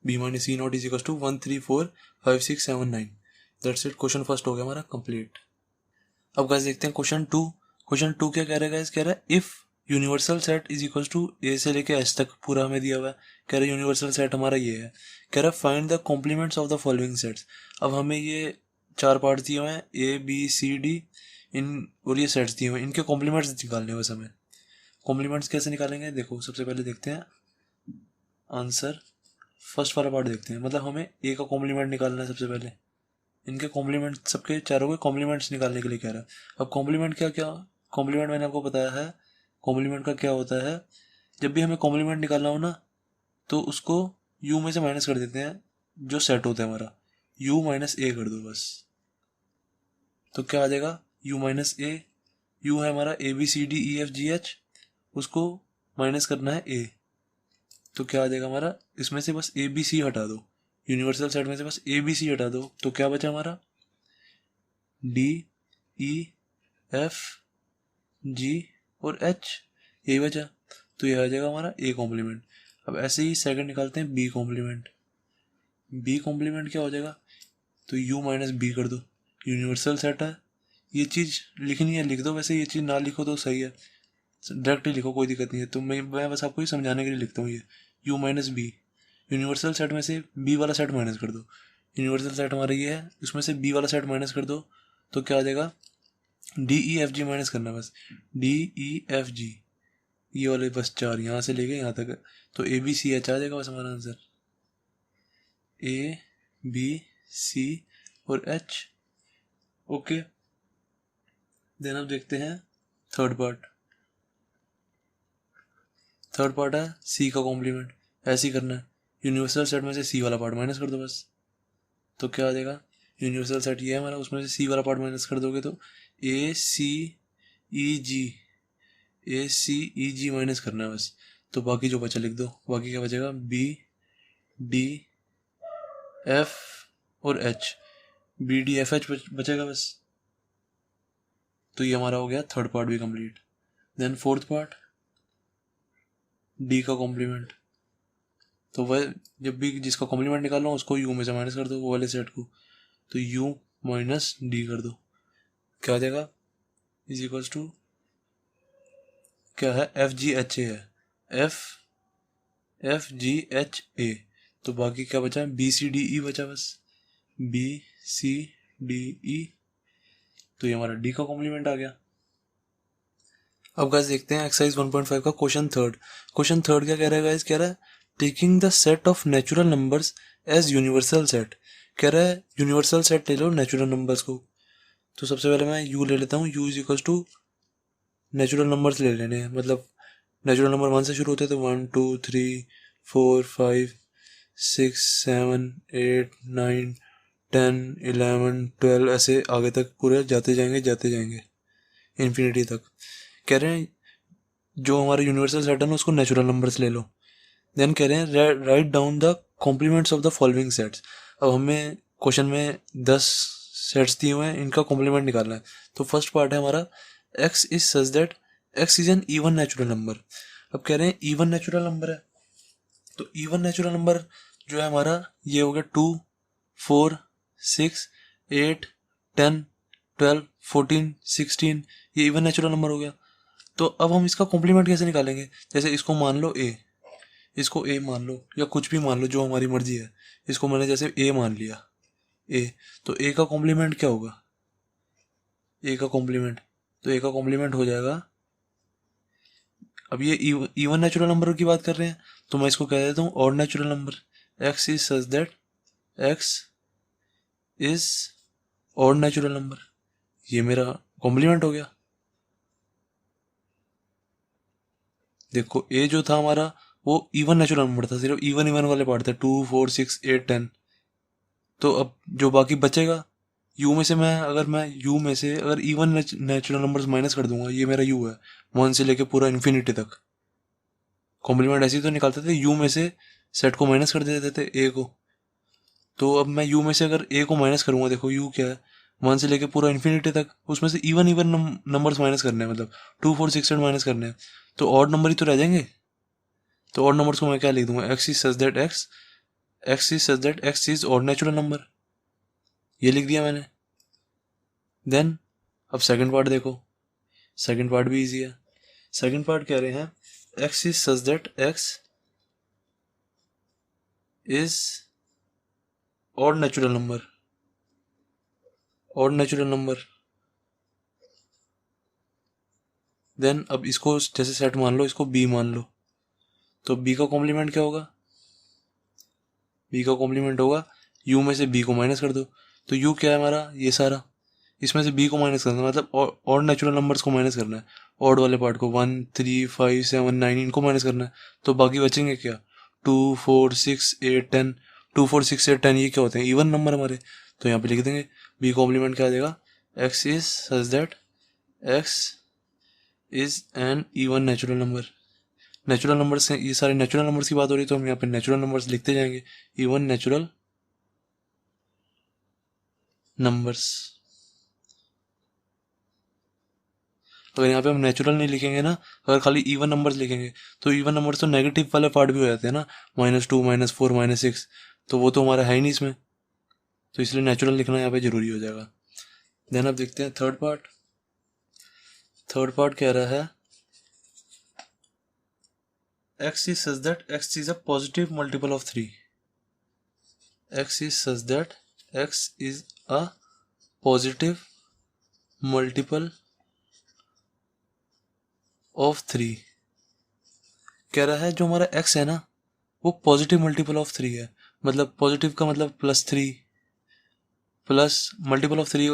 A: B minus C not is equals to 1 3 4 5 6 7 9, that's it. Question first हो गया हमारा कंप्लीट। अब गाइस देखते हैं क्वेश्चन टू। क्वेश्चन टू क्या कह रहा है गाइस, कह रहा है if universal set is equal to A से लेके एस तक पूरा हमें दिया हुआ है, कह रहा है यूनिवर्सल सेट हमारा ये है, कह रहा है find the complements of the following sets. अब हमें ये 4 पार्ट दिए हुए हैं ए बी सी डी इन, और ये सेट्स दिए हुए हैं, इनके कॉम्प्लीमेंट्स निकालने हैं बस हमें। कॉम्प्लीमेंट्स कैसे निकालेंगे, देखो सबसे पहले देखते हैं आंसर। फर्स्ट वाला पार्ट देखते हैं, मतलब हमें ए का कॉम्प्लीमेंट निकालना है सबसे पहले। इनके कॉम्प्लीमेंट, सबके चारों के कॉम्प्लीमेंट्स निकालने के लिए कह रहा है। अब कॉम्प्लीमेंट क्या क्या, कॉम्प्लीमेंट मैंने आपको बताया है कॉम्प्लीमेंट का क्या होता है। जब भी हमें कॉम्प्लीमेंट निकालना हो ना, तो उसको यू में से माइनस कर देते हैं, जो सेट होता है हमारा, यू माइनस ए कर दो बस। तो क्या आ जाएगा, यू माइनस ए, यू है हमारा A B C D E F G H, उसको माइनस करना है ए। तो क्या आ जाएगा हमारा, इसमें से बस ए बी सी हटा दो, यूनिवर्सल सेट में से बस ए बी सी हटा दो, तो क्या बचा हमारा, डी ई एफ जी और एच, यही बचा। तो ये आ जाएगा हमारा ए कॉम्प्लीमेंट। अब ऐसे ही सेकंड निकालते हैं बी कॉम्प्लीमेंट। बी कॉम्प्लीमेंट क्या हो जाएगा, तो यू माइनस बी कर दो, यूनिवर्सल सेट है, ये चीज़ लिखनी है लिख दो, वैसे ये चीज़ ना लिखो तो सही है, डायरेक्ट ही लिखो कोई दिक्कत नहीं है। तो मैं बस आपको ही समझाने के लिए लिखता हूँ ये, U minus B, universal set में से बी वाला सेट माइनस कर दो, यूनिवर्सल सेट हमारा ये है, उसमें से बी वाला सेट माइनस कर दो, तो क्या आ जाएगा, डी ई एफ जी माइनस करना है बस, डी ई एफ जी, ये वाले बस 4 यहाँ से लेके यहाँ तक, तो ए बी सी एच आ जाएगा बस हमारा आंसर, ए बी सी और एच। ओके, देन अब देखते हैं थर्ड पार्ट। थर्ड पार्ट है सी का कॉम्प्लीमेंट, ऐसे ही करना है, यूनिवर्सल सेट में से सी वाला पार्ट माइनस कर दो बस। तो क्या आ जाएगा, यूनिवर्सल सेट ये है हमारा, उसमें से सी वाला पार्ट माइनस कर दोगे तो ए सी ई जी, ए सी ई जी माइनस करना है बस। तो बाकी जो बचा लिख दो, बाकी क्या बचेगा, बी डी एफ और H, B D F H बचेगा बस। तो ये हमारा हो गया थर्ड पार्ट भी complete. Then fourth part, D का कॉम्प्लीमेंट। तो वह जब भी जिसका कॉम्प्लीमेंट निकालना हो उसको यू में से माइनस कर दो, वो वाले सेट को, तो यू माइनस डी कर दो, क्या आ जाएगा, इज इक्वल्स टू क्या है, एफ जी एच ए है, F F G H A. तो बाकी क्या बचा, बी सी डी ई बचा बस, बी सी डी ई। तो ये हमारा डी का कॉम्प्लीमेंट आ गया। अब गाइस देखते हैं एक्सरसाइज 1.5 का क्वेश्चन थर्ड। क्वेश्चन थर्ड क्या कह रहा है गाइस, कह रहा है taking the set of natural numbers as universal set. कह रहा है यूनिवर्सल सेट ले लो नेचुरल नंबर्स को। तो सबसे पहले मैं यू ले लेता हूँ, U is equals to natural numbers ले लेने हैं, मतलब नेचुरल नंबर 1 से शुरू होते हैं, तो 1 2 3 4 5 6 7 8 9 10 11 12 ऐसे आगे तक पूरे जाते जाएंगे इन्फिनिटी तक। कह रहे हैं जो हमारा यूनिवर्सल सेट है ना उसको नेचुरल नंबर्स ले लो। देन कह रहे हैं write down the complements of the following sets. अब हमें क्वेश्चन में 10 सेट्स दिए हुए हैं, इनका कॉम्प्लीमेंट निकालना है। तो फर्स्ट पार्ट है हमारा x is such that x is an even natural number. अब कह रहे हैं इवन नेचुरल नंबर है, तो इवन नेचुरल नंबर जो है हमारा ये हो गया 2 4 6 8 10 12 14 16, ये इवन नेचुरल नंबर हो गया। तो अब हम इसका कॉम्प्लीमेंट कैसे निकालेंगे, जैसे इसको मान लो a, इसको a मान लो या कुछ भी मान लो जो हमारी मर्जी है, इसको मैंने जैसे a मान लिया a, तो a का कॉम्प्लीमेंट क्या होगा, a का कॉम्प्लीमेंट, तो a का कॉम्प्लीमेंट हो जाएगा, अब ये इवन नेचुरल नंबर की बात कर रहे हैं तो मैं इसको कह देता हूँ odd natural number, x is such that x is odd natural number, ये मेरा कॉम्प्लीमेंट हो गया। देखो a जो था हमारा वो इवन नेचुरल नंबर था, सिर्फ इवन इवन वाले पार्ट थे 2 4 6 8 10। तो अब जो बाकी बचेगा u में से मैं u में से अगर इवन नेचुरल नंबर्स माइनस कर दूंगा, ये मेरा u है 1 से लेके पूरा इन्फिनिटी तक। कॉम्प्लीमेंट ऐसे ही तो निकालते थे, u में से सेट को माइनस कर देते थे a को। तो अब मैं u में से अगर a को माइनस करूंगा, देखो u क्या है 1 से लेके पूरा इन्फिनिटी तक, उसमें से इवन इवन नंबर्स माइनस करने हैं, मतलब 2 4 6 8 माइनस करने हैं, तो ऑड नंबर ही तो रह जाएंगे। तो ऑड नंबर्स को मैं क्या लिख दूंगा, x is such that x is odd natural number, ये लिख दिया मैंने। देन अब सेकंड पार्ट देखो, सेकंड पार्ट भी इजी है। सेकंड पार्ट कह रहे हैं x is such that x is odd natural number. Odd natural number. Then अब इसको जैसे सेट मान लो, इसको बी मान लो, तो बी का कॉम्प्लीमेंट क्या होगा? बी का कॉम्प्लीमेंट होगा यू में से बी को माइनस कर दो। तो यू क्या है हमारा? ये सारा, इसमें से बी को माइनस करना है, मतलब ऑड नेचुरल नंबर्स को माइनस करना है। ऑड वाले पार्ट को 1 3 5 7 9 इनको माइनस करना है। तो बाकी बचेंगे क्या? 2 4 6 8 10। 2 4 6 8 10 ये क्या होते हैं? इवन नंबर हमारे। तो यहाँ पे लिख देंगे बी कॉम्प्लीमेंट क्या आ जाएगा? X is such that x is an even natural number. Natural numbers हैं, ये सारे नेचुरल नंबर्स की बात हो रही है, तो हम यहाँ पे नेचुरल नंबर्स लिखते जाएंगे। Even natural numbers. अगर यहाँ पे हम नेचुरल नहीं लिखेंगे ना, अगर खाली इवन नंबर्स लिखेंगे, तो इवन नंबर्स तो नेगेटिव वाले पार्ट भी हो जाते हैं ना, -2 -4 -6, तो वो तो हमारा है ही नहीं इसमें, तो इसलिए नेचुरल लिखना यहाँ पे जरूरी हो जाएगा। देन अब देखते हैं थर्ड पार्ट। थर्ड पार्ट कह रहा है x is such that x is a positive multiple of 3। x is such that x is a positive multiple of 3। कह रहा है जो हमारा x है ना, वो पॉजिटिव मल्टीपल ऑफ 3 है। मतलब पॉजिटिव का मतलब +3, प्लस मल्टीपल ऑफ 3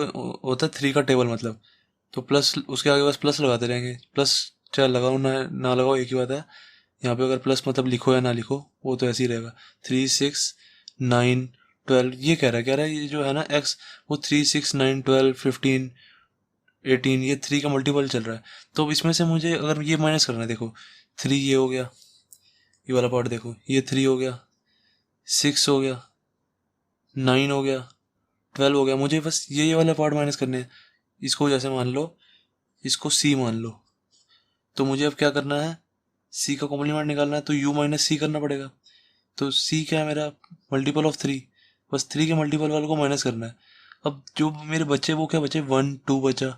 A: होता है 3 का टेबल मतलब, तो प्लस उसके आगे बस प्लस लगाते रहेंगे। प्लस चाहे लगाओ ना लगाओ एक ही बात है। यहाँ पे अगर प्लस मतलब लिखो या ना लिखो वो तो ऐसे ही रहेगा। 3 6 9 12 ये कह रहा है ये जो है ना x, वो 3 6 9 12 15 18 ये 3 का मल्टीपल चल रहा है। तो इसमें से मुझे अगर ये माइनस करना है, देखो 3 ये हो गया, ये वाला पार्ट देखो, ये 3 हो गया, 6 हो गया, 9 हो गया, 12 हो गया। मुझे बस ये वाला पार्ट माइनस करने हैं। इसको जैसे मान लो, इसको c मान लो, तो मुझे अब क्या करना है? c का कॉम्प्लीमेंट निकालना है, तो u माइनस सी करना पड़ेगा। तो c क्या है मेरा? Multiple of 3। बस 3 के मल्टीपल वाले को माइनस करना है। अब जो मेरे बच्चे वो क्या बचे? 1 2 बचा,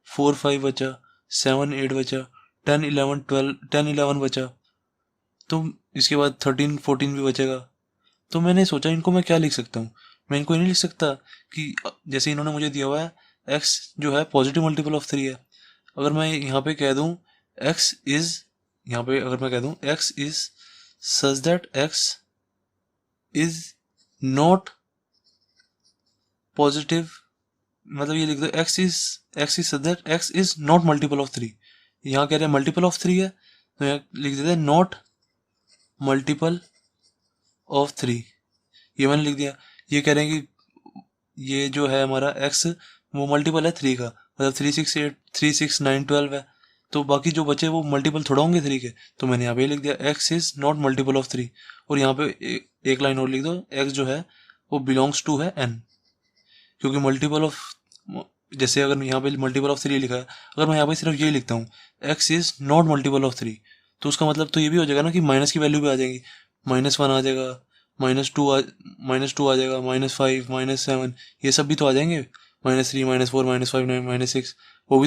A: 4 5 बचा, 7 8 बचा, 10 11 12 10 11 बचा, तो इसके बाद 13 14 भी बचेगा। तो मैंने सोचा इनको मैं क्या लिख सकता हूँ? मैं इनको नहीं लिख सकता कि जैसे इन्होंने मुझे दिया हुआ है x जो है पॉजिटिव मल्टीपल ऑफ 3 है। अगर मैं यहाँ पे कह दूँ x इज, यहाँ पे अगर मैं कह दूँ x is such that x is not positive, मतलब ये लिख दो x is such that x is not multiple of 3। यहाँ कह रहे हैं मल्टीपल ऑफ 3 है, तो यहाँ लिख देते हैं नॉट मल्टीपल ऑफ 3। ये मैंने लिख दिया। ये कह रहे हैं कि ये जो है हमारा x वो मल्टीपल है 3 का, मतलब 3 6 8 3 6 9 12 है, तो बाकी जो बचे वो मल्टीपल थोड़ा होंगे 3 के। तो मैंने यहाँ पे लिख दिया x is not multiple of 3। और यहाँ पे एक लाइन और लिख दो, x जो है वो बिलोंग्स टू है n, क्योंकि मल्टीपल ऑफ, जैसे अगर यहाँ पे मल्टीपल ऑफ 3 लिखा है, अगर मैं यहाँ पे सिर्फ ये लिखता हूँ x is not multiple of 3, तो उसका मतलब तो ये भी हो जाएगा ना कि माइनस की वैल्यू भी आ जाएगी, -1 आ जाएगा, -2 आ जाएगा, -5 -7 ये सब भी तो आ जाएंगे, -3 -4 -5 -6, वो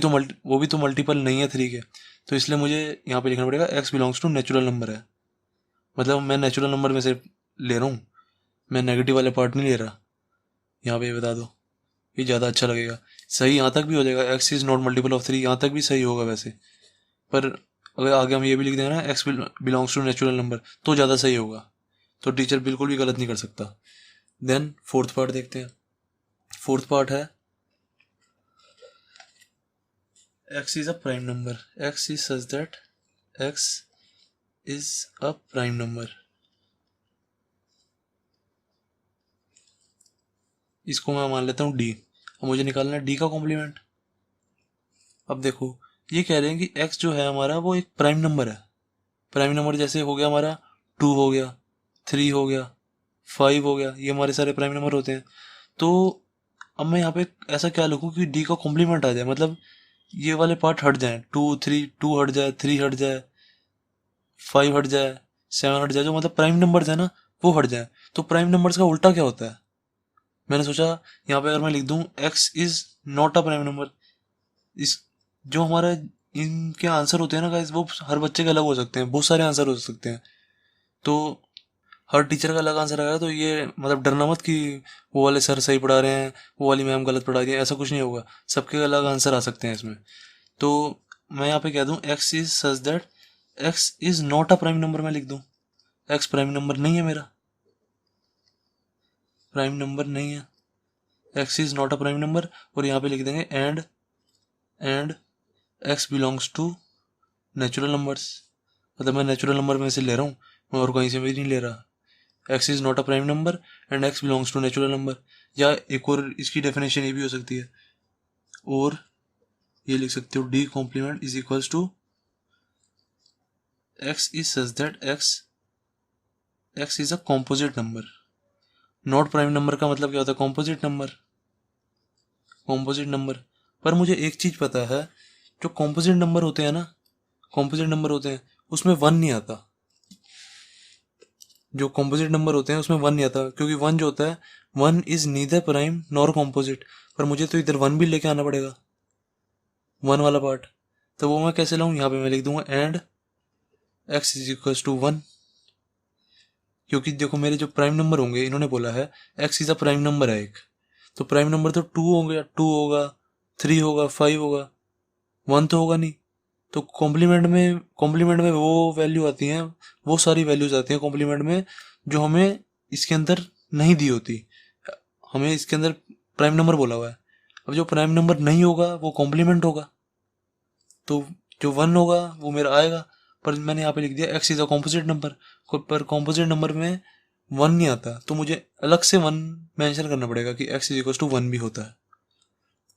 A: भी तो मल्टीपल नहीं है 3 के। तो इसलिए मुझे यहाँ पे लिखना पड़ेगा x belongs to natural number है, मतलब मैं नेचुरल नंबर में से ले रहा हूँ, मैं नेगेटिव वाले पार्ट नहीं ले रहा। यहाँ पे बता दो, ये ज़्यादा अच्छा लगेगा। सही यहाँ तक भी हो जाएगा, x is not multiple of 3 यहाँ तक भी सही होगा वैसे, पर अगर आगे हम ये भी लिख देंगे ना x belongs to natural number, तो ज़्यादा सही होगा, तो टीचर बिल्कुल भी गलत नहीं कर सकता। देन फोर्थ पार्ट देखते हैं। फोर्थ पार्ट है x is a prime number. x is such that x is a prime number. इसको मैं मान लेता हूँ d। अब मुझे निकालना है d का कॉम्प्लीमेंट। अब देखो ये कह रहे हैं कि x जो है हमारा वो एक प्राइम नंबर है। प्राइम नंबर जैसे हो गया हमारा 2 हो गया, 3 हो गया, 5 हो गया, ये हमारे सारे प्राइम नंबर होते हैं। तो अब मैं यहाँ पे ऐसा क्या लिखूँ कि d का कॉम्प्लीमेंट आ जाए, मतलब ये वाले पार्ट हट जाए, 2 3 2 हट जाए, 3 हट जाए, 5 हट जाए, 7 हट जाए, जो मतलब प्राइम नंबर्स है ना वो हट जाए। तो प्राइम नंबर्स का उल्टा क्या होता है? मैंने सोचा यहाँ पे अगर मैं लिख दूँ x is not a prime number, इस जो हमारा इनके आंसर होते हैं ना गाइस, वो हर बच्चे के अलग हो सकते हैं, बहुत सारे आंसर हो सकते हैं। तो हर टीचर का अलग आंसर आएगा, तो ये मतलब डरना मत कि वो वाले सर सही पढ़ा रहे हैं, वो वाली मैम गलत पढ़ा रही है, ऐसा कुछ नहीं होगा, सबके अलग आंसर आ सकते हैं इसमें। तो मैं यहाँ पे कह दूँ x is such that x is not a prime number, मैं लिख दूँ एक्स प्राइम नंबर नहीं है, मेरा प्राइम नंबर नहीं है, x is not a prime number. और यहाँ पे लिख देंगे and x belongs to natural numbers, मतलब मैं नेचुरल नंबर में से ले रहा हूँ, मैं और कहीं से भी नहीं ले रहा। X is not a prime number and x belongs to natural number. या एक और इसकी डेफिनेशन ये भी हो सकती है, और ये लिख सकते हो D complement is equals to x is such that x is a composite number. Not prime number का मतलब क्या होता है, कॉम्पोजिट नंबर, कॉम्पोजिट नंबर। पर मुझे एक चीज पता है, जो कॉम्पोजिट नंबर होते हैं ना, कॉम्पोजिट नंबर होते हैं उसमें वन नहीं आता, जो कॉम्पोजिट नंबर होते हैं उसमें वन नहीं आता, क्योंकि वन जो होता है, one is neither prime nor composite. पर मुझे तो इधर वन भी लेके आना पड़ेगा, वन वाला पार्ट। तो वो मैं कैसे लाऊं, यहाँ पे मैं लिख दूंगा and x is equal to one, क्योंकि देखो मेरे जो प्राइम नंबर होंगे, इन्होंने बोला है x is a prime number है एक, तो प्राइम नंबर तो टू होगा, थ्री होगा, फाइव होगा, वन तो होगा नहीं। तो कॉम्प्लीमेंट में वो वैल्यू आती हैं, वो सारी वैल्यूज आती हैं कॉम्प्लीमेंट में जो हमें इसके अंदर नहीं दी होती, हमें इसके अंदर प्राइम नंबर बोला हुआ है। अब जो प्राइम नंबर नहीं होगा वो कॉम्प्लीमेंट होगा, तो जो वन होगा वो मेरा आएगा। पर मैंने यहाँ पे लिख दिया x is a composite number, पर कॉम्पोजिट नंबर में वन नहीं आता, तो मुझे अलग से वन मेंशन करना पड़ेगा कि x is equal to one भी होता है।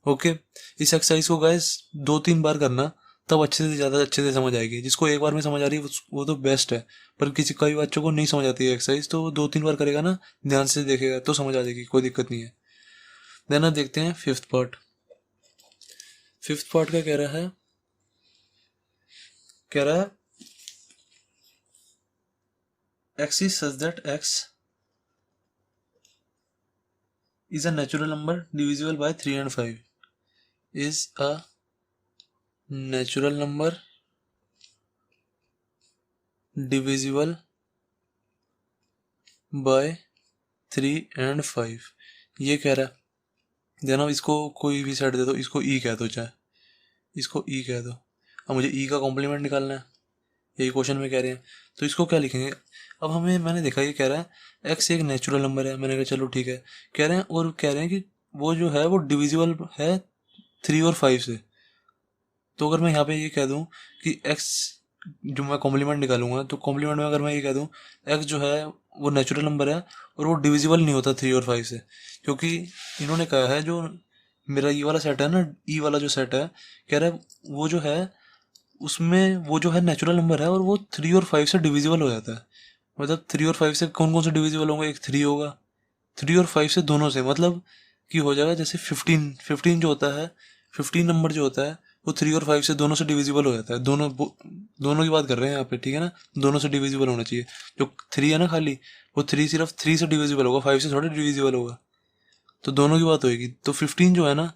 A: ओके, इस एक्सरसाइज को गाइस 2-3 बार करना, तब अच्छे से ज़्यादा अच्छे से समझ आएगी। जिसको एक बार में समझ आ रही है वो तो बेस्ट है, पर किसी कई बच्चों को नहीं समझ आती है एक्सरसाइज, तो वो 2-3 बार करेगा ना, ध्यान से देखेगा तो समझ आ जाएगी, कोई दिक्कत नहीं है। देन देखते हैं फिफ्थ पार्ट। फिफ्थ पार्ट क्या कह रहा है, कह रहा है x is such that x is a natural number divisible by 3 and 5, is a natural number divisible by 3 and 5। ये कह रहा है, देना इसको कोई भी सेट दे दो, इसको ई कह दो, चाहे इसको ई कह दो। अब मुझे ई का कॉम्प्लीमेंट निकालना है, यही क्वेश्चन में कह रहे हैं, तो इसको क्या लिखेंगे। अब हमें मैंने देखा ये कह रहा है एक्स एक नेचुरल नंबर है, मैंने कहा चलो ठीक है, कह रहे हैं और कह रहे हैं कि वो जो है वो डिविजिबल है 3 और 5 से। तो अगर मैं यहाँ पे ये कह दूँ कि एक्स, जो मैं कॉम्प्लीमेंट निकालूंगा, तो कॉम्प्लीमेंट में अगर मैं ये कह दूँ एक्स जो है वो नेचुरल नंबर है और वो डिविजिबल नहीं होता 3 और 5 से, क्योंकि इन्होंने कहा है जो मेरा ये वाला सेट है ना, ई वाला जो सेट है, कह रहा है वो जो है उसमें वो जो है नेचुरल नंबर है और वो 3 और 5 से डिविजिबल हो जाता है। मतलब 3 और 5 से कौन कौन से डिविजिबल होंगे, एक 3 होगा, 3 और 5 से दोनों से, मतलब कि हो जाएगा जैसे 15 जो होता है, 15 नंबर जो होता है वो 3 और 5 से दोनों से डिविजिबल हो जाता है। दोनों की बात कर रहे हैं यहाँ पे, ठीक है ना, दोनों से डिविजिबल होना चाहिए। जो 3 है ना खाली, वो 3 सिर्फ 3 से डिविजिबल होगा, 5 से थोड़ा डिविजिबल होगा, तो दोनों की बात होगी। तो 15 जो है ना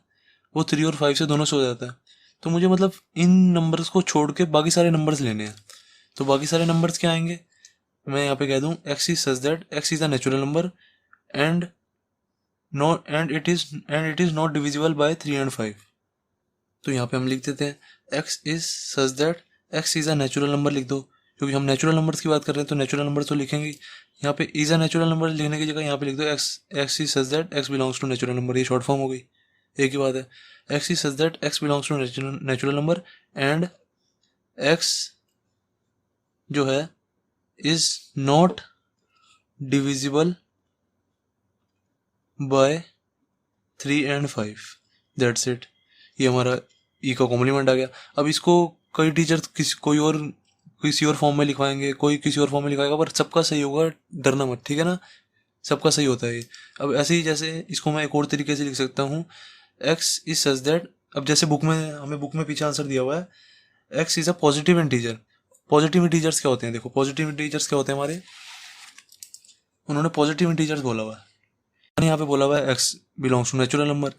A: वो 3 और 5 से दोनों से हो जाता है। तो मुझे मतलब इन नंबर्स को छोड़ के बाकी सारे नंबर्स लेने हैं। तो बाकी सारे नंबर्स क्या आएंगे, मैं यहाँ पे कह दूँ x is such that x is a natural number and not and it is not divisible by 3 and 5। तो यहाँ पे हम लिख देते हैं x is such that x is a natural number लिख दो, क्योंकि हम नेचुरल नंबर्स की बात कर रहे हैं तो नेचुरल नंबर तो लिखेंगे। यहाँ पे इज अ नेचुरल नंबर लिखने की जगह यहाँ पे लिख दो x is such that x belongs to natural number, ये शॉर्ट फॉर्म हो गई, एक ही बात है। X is such that x belongs to natural number and x जो है is not divisible by 3 and 5, that's it. ये हमारा ई का कॉम्प्लीमेंट आ गया। अब इसको कई टीचर किसी और फॉर्म में लिखवाएंगे, कोई किसी और फॉर्म में लिखाएगा, पर सबका सही होगा, डरना मत, ठीक है ना, सबका सही होता है ये। अब ऐसे ही जैसे इसको मैं एक और तरीके से लिख सकता हूँ, एक्स इज सच दैट, अब जैसे हमें बुक में पीछे आंसर दिया हुआ है x is a positive integer. Positive integers क्या होते हैं, देखो पॉजिटिव इंटीजर्स क्या होते हैं हमारे, उन्होंने पॉजिटिव इंटीजर्स बोला हुआ है, यहाँ पे बोला हुआ है x belongs to natural number.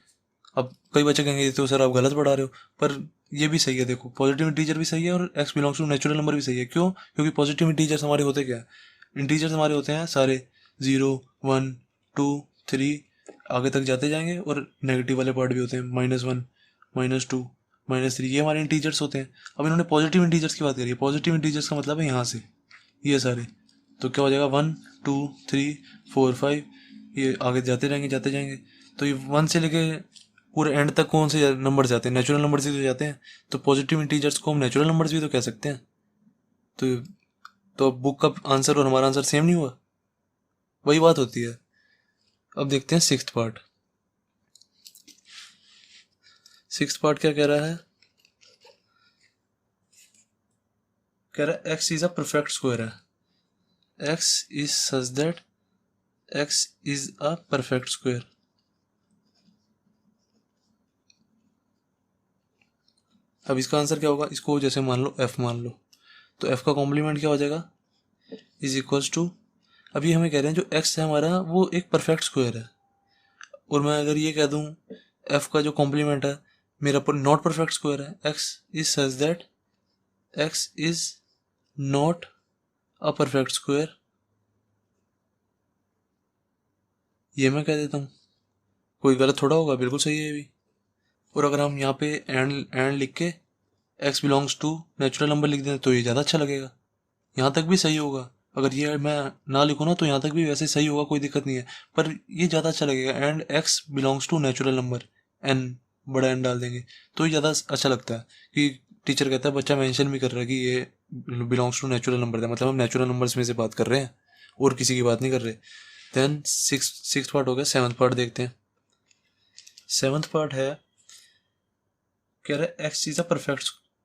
A: अब कई बच्चे कहेंगे तो सर आप गलत पढ़ा रहे हो, पर ये भी सही है, देखो पॉजिटिव इंटीजर भी सही है और x belongs to natural number भी सही है। क्यों, क्योंकि पॉजिटिव इंटीजर्स हमारे होते क्या है, इंटीजर्स हमारे होते हैं सारे 0, 1, 2, 3 आगे तक जाते जाएंगे, और नेगेटिव वाले पार्ट भी होते हैं -1, -2, -3, ये हमारे इंटीजर्स होते हैं। अब इन्होंने पॉजिटिव इंटीजर्स की बात करी है। पॉजिटिव इंटीजर्स का मतलब है यहाँ से ये सारे, तो क्या हो जाएगा 1, 2, 3, 4, 5, ये आगे जाते जाएंगे। तो ये 1 से लेके पूरे एंड तक कौन से नंबर जाते हैं? नेचुरल नंबर्स ही तो जाते हैं। तो पॉजिटिव इंटीजर्स को हम नेचुरल नंबर्स भी तो कह सकते हैं। तो बुक का आंसर और हमारा आंसर सेम नहीं हुआ? वही बात होती है। अब देखते हैं सिक्स्थ पार्ट। सिक्स्थ पार्ट क्या कह रहा है? कह रहा है x is a perfect square है। X is such that x is a perfect square. अब इसका आंसर क्या होगा? इसको जैसे मान लो एफ मान लो, तो एफ का कॉम्प्लीमेंट क्या हो जाएगा? इज इक्वल्स टू, अभी हमें कह रहे हैं जो एक्स है हमारा वो एक परफेक्ट स्क्वायर है, और मैं अगर ये कह दूं एफ का जो कॉम्प्लीमेंट है मेरा पर नॉट परफेक्ट स्क्वायर है, x is such that x is not a perfect square, ये मैं कह देता हूँ। कोई गलत थोड़ा होगा, बिल्कुल सही है ये भी। और अगर हम यहाँ पे एंड लिख के x belongs to natural number लिख दें तो ये ज़्यादा अच्छा लगेगा। यहाँ तक भी सही होगा, अगर ये मैं ना लिखूँ ना तो यहाँ तक भी वैसे सही होगा, कोई दिक्कत नहीं है, पर ये ज़्यादा अच्छा लगेगा। And x belongs to natural number, N बड़ा एन डाल देंगे तो ये ज़्यादा अच्छा लगता है कि टीचर कहता है बच्चा मेंशन भी कर रहा है कि ये बिलोंग्स टू नेचुरल नंबर है, मतलब हम नेचुरल नंबर्स में से बात कर रहे हैं और किसी की बात नहीं कर रहे। देन सिक्स पार्ट हो गया। सेवन्थ पार्ट देखते हैं। सेवन्थ पार्ट है, कह रहा है x is a perfect,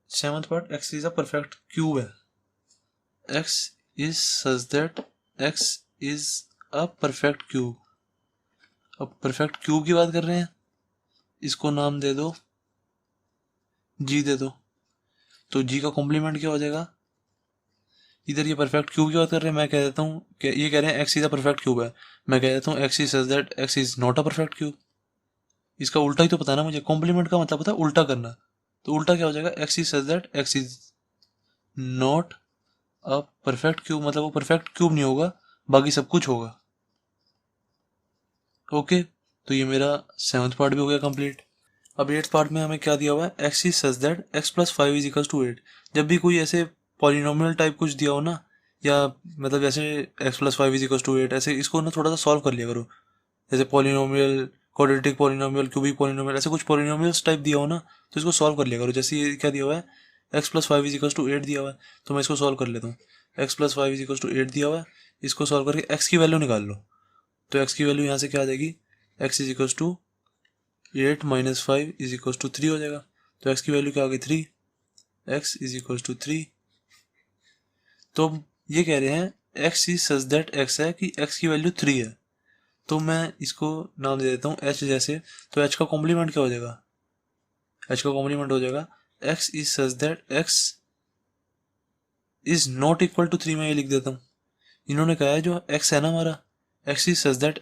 A: seventh part X is a perfect cube है। X is such that x is a perfect cube. अब परफेक्ट क्यूब की बात कर रहे हैं, इसको नाम दे दो जी दे दो, तो जी का कॉम्प्लीमेंट क्या हो जाएगा? इधर ये परफेक्ट क्यूब की बात कर रहे हैं, मैं कह देता हूँ कि ये कह रहे हैं x is a perfect cube है, मैं कह देता हूँ x is such that x is not a perfect cube. इसका उल्टा ही तो पता ना मुझे, कॉम्प्लीमेंट का मतलब पता है उल्टा करना, तो उल्टा क्या हो जाएगा? X is such that x is not a perfect cube, मतलब वो परफेक्ट क्यूब नहीं होगा, बाकी सब कुछ होगा। ओके, तो ये मेरा सेवन्थ पार्ट भी हो गया कंप्लीट। अब एट्थ पार्ट में हमें क्या दिया हुआ है? X is such that x plus 5 is equals to 8। जब भी कोई ऐसे पॉलिनोमियल टाइप कुछ दिया हो ना, या मतलब जैसे x plus 5 is equals to 8, ऐसे इसको ना थोड़ा सा सॉल्व कर लिया करो। जैसे polynomial, quadratic polynomial, cubic polynomial, ऐसे कुछ पॉलिनोमियल्स टाइप दिया हो ना, तो इसको सॉल्व कर लिया करो। जैसे ये क्या दिया हुआ है? X plus 5 is equals to 8 दिया हुआ है, तो मैं इसको सॉल्व कर लेता हूँ। X plus 5 is equals to 8 दिया हुआ है, इसको सॉल्व करके एक्स की वैल्यू निकाल लो, तो एक्स की वैल्यू यहाँ से क्या आ जाएगी? X is equals to 8 minus 5 is equals to 3 हो जाएगा। तो एक्स की वैल्यू क्या आ गई? 3। X is equals to 3। तो ये कह रहे हैं x is such that x है कि एक्स की वैल्यू 3 है, तो मैं इसको नाम दे देता हूँ एच जैसे। तो एच का कॉम्प्लीमेंट क्या हो जाएगा? एच का कॉम्प्लीमेंट हो जाएगा x is such that x is not equal to 3। मैं ये लिख देता हूँ। इन्होंने कहा है जो एक्स है ना हमारा, x is such that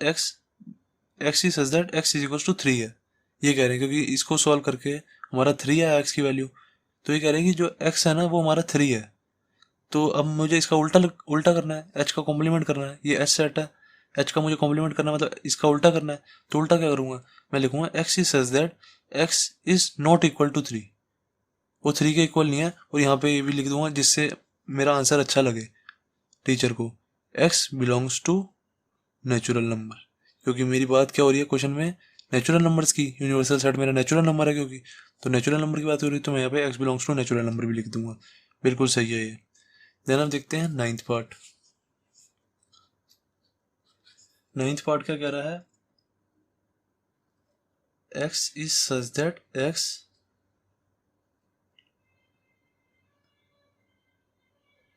A: x is equal to 3 है, ये कह रहे हैं, क्योंकि इसको सॉल्व करके हमारा 3 आया एक्स की वैल्यू, तो ये कह रहे हैं कि जो एक्स है ना वो हमारा 3 है। तो अब मुझे इसका उल्टा करना है, एच का कॉम्प्लीमेंट करना है। ये एच सेट है, एच का मुझे कॉम्प्लीमेंट करना है, मतलब इसका उल्टा करना है। तो उल्टा क्या करूंगा? मैं लिखूंगा x is such that x is not equal to 3, वो 3 के इक्वल नहीं है। और यहाँ पे ये भी लिख दूंगा जिससे मेरा आंसर अच्छा लगे टीचर को, x belongs to natural number, क्योंकि मेरी बात क्या हो रही है क्वेश्चन में? नेचुरल नंबर्स की। यूनिवर्सल सेट मेरा नेचुरल नंबर है, क्योंकि तो नेचुरल नंबर की बात हो रही है, तो मैं यहाँ पे x belongs to natural number भी लिख दूंगा। बिल्कुल सही है ये। देन हम देखते हैं नाइन्थ पार्ट। नाइन्थ पार्ट क्या कह रहा है? X is such that x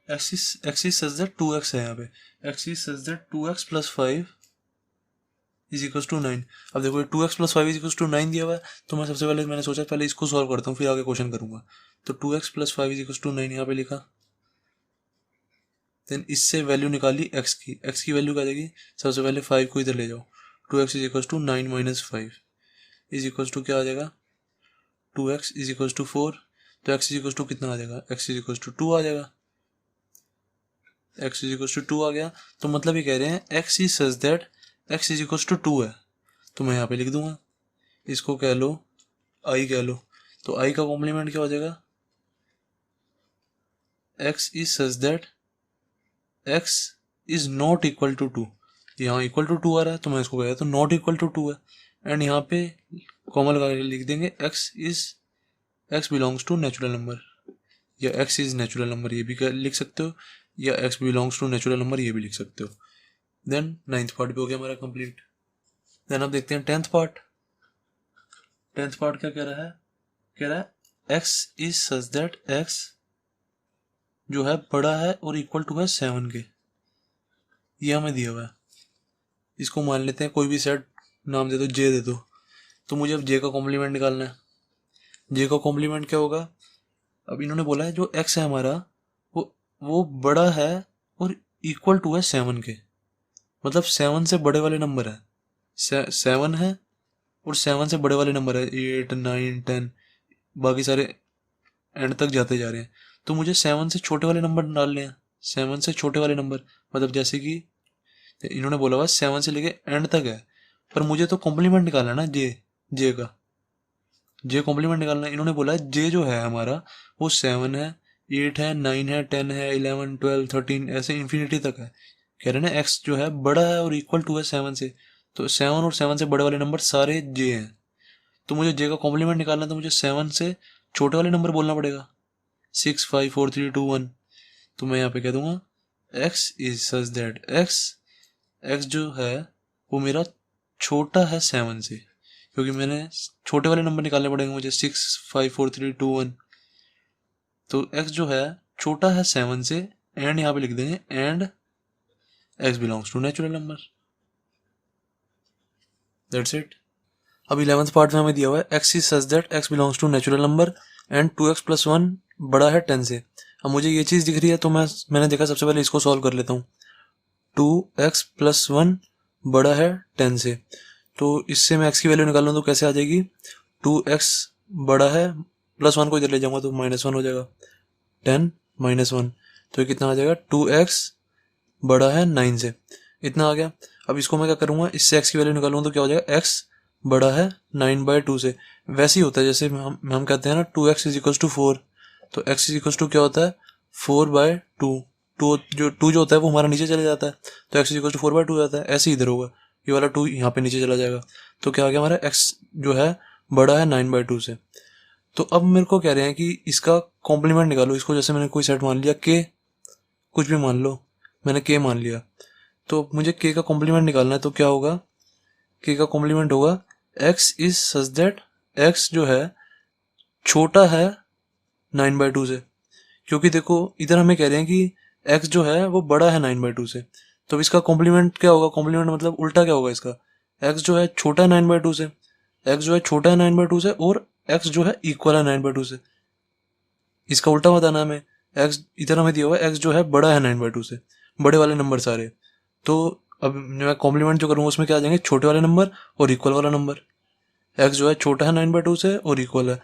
A: x is such that 2x है यहाँ पे। X is such that 2x plus 5 is equals to 9। अब देखो 2x plus 5 is equals to 9 दिया हुआ है, तो मैं सबसे पहले मैंने सोचा पहले इसको सॉल्व करता हूँ फिर आगे क्वेश्चन करूंगा। तो 2x plus 5 is equals to 9 यहाँ पे लिखा। देन इससे वैल्यू निकाली एक्स की वैल्यू क्या देगी? सबसे पहले 5 को इधर ले जाओ। 2x is equals to 9 minus 5 is equals to क्या आ जाएगा? 2x is equals to 4। तो x इज इक्वल्स टू कितना आ जाएगा? x इज इक्वल्स टू 2 आ जाएगा। x इज इक्वल टू 2 आ गया। तो मतलब ये कह रहे हैं x is such that x is equal to 2 है। तो मैं यहाँ पे लिख दूंगा, इसको कह लो i कह लो। तो i का कॉम्प्लीमेंट क्या हो जाएगा, x is such that x is not equal to 2। यहाँ इक्वल टू 2 आ रहा है तो मैं इसको कह तो नॉट इक्वल टू 2 है। एंड यहाँ पे कॉमन लगा के लिख देंगे x belongs to natural number, या x इज नेचुरल नंबर ये भी लिख सकते हो, या x belongs to natural number ये भी लिख सकते हो। देन 9th पार्ट भी हो गया हमारा कंप्लीट। देन अब देखते हैं 10th पार्ट। 10th पार्ट क्या कह रहा है, कह रहा है x is such that x जो है बड़ा है और इक्वल टू है 7 के। ये हमें दिया हुआ है, इसको मान लेते हैं कोई भी सेट नाम दे दो, j दे दो। तो मुझे अब j का कॉम्प्लीमेंट निकालना है। j का कॉम्प्लीमेंट क्या होगा, अब इन्होंने बोला है जो x है हमारा वो बड़ा है और इक्वल टू है 7 के, मतलब 7 से बड़े वाले नंबर है, 7 है और 7 से बड़े वाले नंबर है 8 9 10, बाकी सारे एंड तक जाते जा रहे हैं। तो मुझे 7 से छोटे वाले नंबर डालने हैं, 7 से छोटे वाले नंबर, मतलब जैसे कि इन्होंने बोला हुआ 7 से लेके एंड तक है, पर मुझे तो कॉम्प्लीमेंट निकालना है ना जे का, जे कॉम्प्लीमेंट निकालना है। इन्होंने बोला है जे जो है हमारा वो 7 है 8 है 9 है 10 है 11 12 13 ऐसे इन्फिनिटी तक है। कह रहे हैं ना एक्स जो है बड़ा है और इक्वल टू है 7 से, तो 7 और 7 से बड़े वाले नंबर सारे जे हैं। तो मुझे जे का कॉम्प्लीमेंट निकालना है, तो मुझे 7 से छोटे वाले नंबर बोलना पड़ेगा 6 5 4 3 2 1। तो मैं यहाँ पे कह दूंगा x is such that x जो है वो मेरा छोटा है 7 से, क्योंकि मैंने छोटे वाले नंबर निकालने पड़ेंगे मुझे 6 5 4 3 2 1। तो x जो है छोटा है 7 से, एंड यहाँ पे लिख देंगे and x belongs to natural number, that's it. अब 11th पार्ट में हमें दिया हुआ है x is such that x belongs to natural number and 2x + 1 बड़ा है 10 से। अब मुझे ये चीज़ दिख रही है तो मैंने देखा सबसे पहले इसको सॉल्व कर लेता हूँ। 2x + 1 बड़ा है 10 से, तो इससे मैं x की वैल्यू निकाल लूँ तो कैसे आ जाएगी, 2x बड़ा है +1 को इधर ले जाऊंगा तो -1 हो जाएगा, 10 -1 तो ये कितना आ जाएगा, 2x बड़ा है 9 से, इतना आ गया। अब इसको मैं क्या करूँगा, इससे x की वैल्यू निकालूंगा तो क्या हो जाएगा, x बड़ा है 9/2 से। वैसे ही होता है जैसे हम कहते हैं ना 2x इज इक्वल टू 4, तो x इज इक्वल टू क्या होता है 4/2, टू जो होता है वो हमारा नीचे चले जाता है, तो x इज इक्वल टू 4/2 हो जाता है। ऐसे ही इधर होगा, ये वाला 2 यहाँ पे नीचे चला जाएगा, तो क्या आ गया हमारा x जो है बड़ा है 9/2 से। तो अब मेरे को कह रहे हैं कि इसका कॉम्प्लीमेंट निकालो। इसको जैसे मैंने कोई सेट मान लिया k, कुछ भी मान लो, मैंने k मान लिया, तो मुझे k का कॉम्प्लीमेंट निकालना है। तो क्या होगा, k का कॉम्प्लीमेंट होगा x is such that x जो है छोटा है 9/2 से, क्योंकि देखो इधर हमें कह रहे हैं कि x जो है वो बड़ा है 9/2 से, तो इसका कॉम्प्लीमेंट क्या होगा, कॉम्प्लीमेंट मतलब उल्टा क्या होगा इसका, x जो है छोटा है 9/2 से, x जो है छोटा है 9/2 से और x जो है इक्वल है 9/2 से, इसका उल्टा बताना हमें। x इधर हमें दिया हुआ है x जो है बड़ा है 9/2 से, बड़े वाले नंबर सारे। तो अब मैं कॉम्प्लीमेंट जो करूँगा उसमें क्या आ जाएंगे, छोटे वाले नंबर और इक्वल वाला नंबर। x जो है छोटा है 9/2 से और इक्वल है,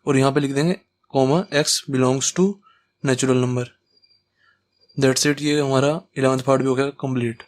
A: और यहाँ पे लिख देंगे comma x belongs to natural number. That's it, ये हमारा 11th पार्ट भी हो गया कंप्लीट।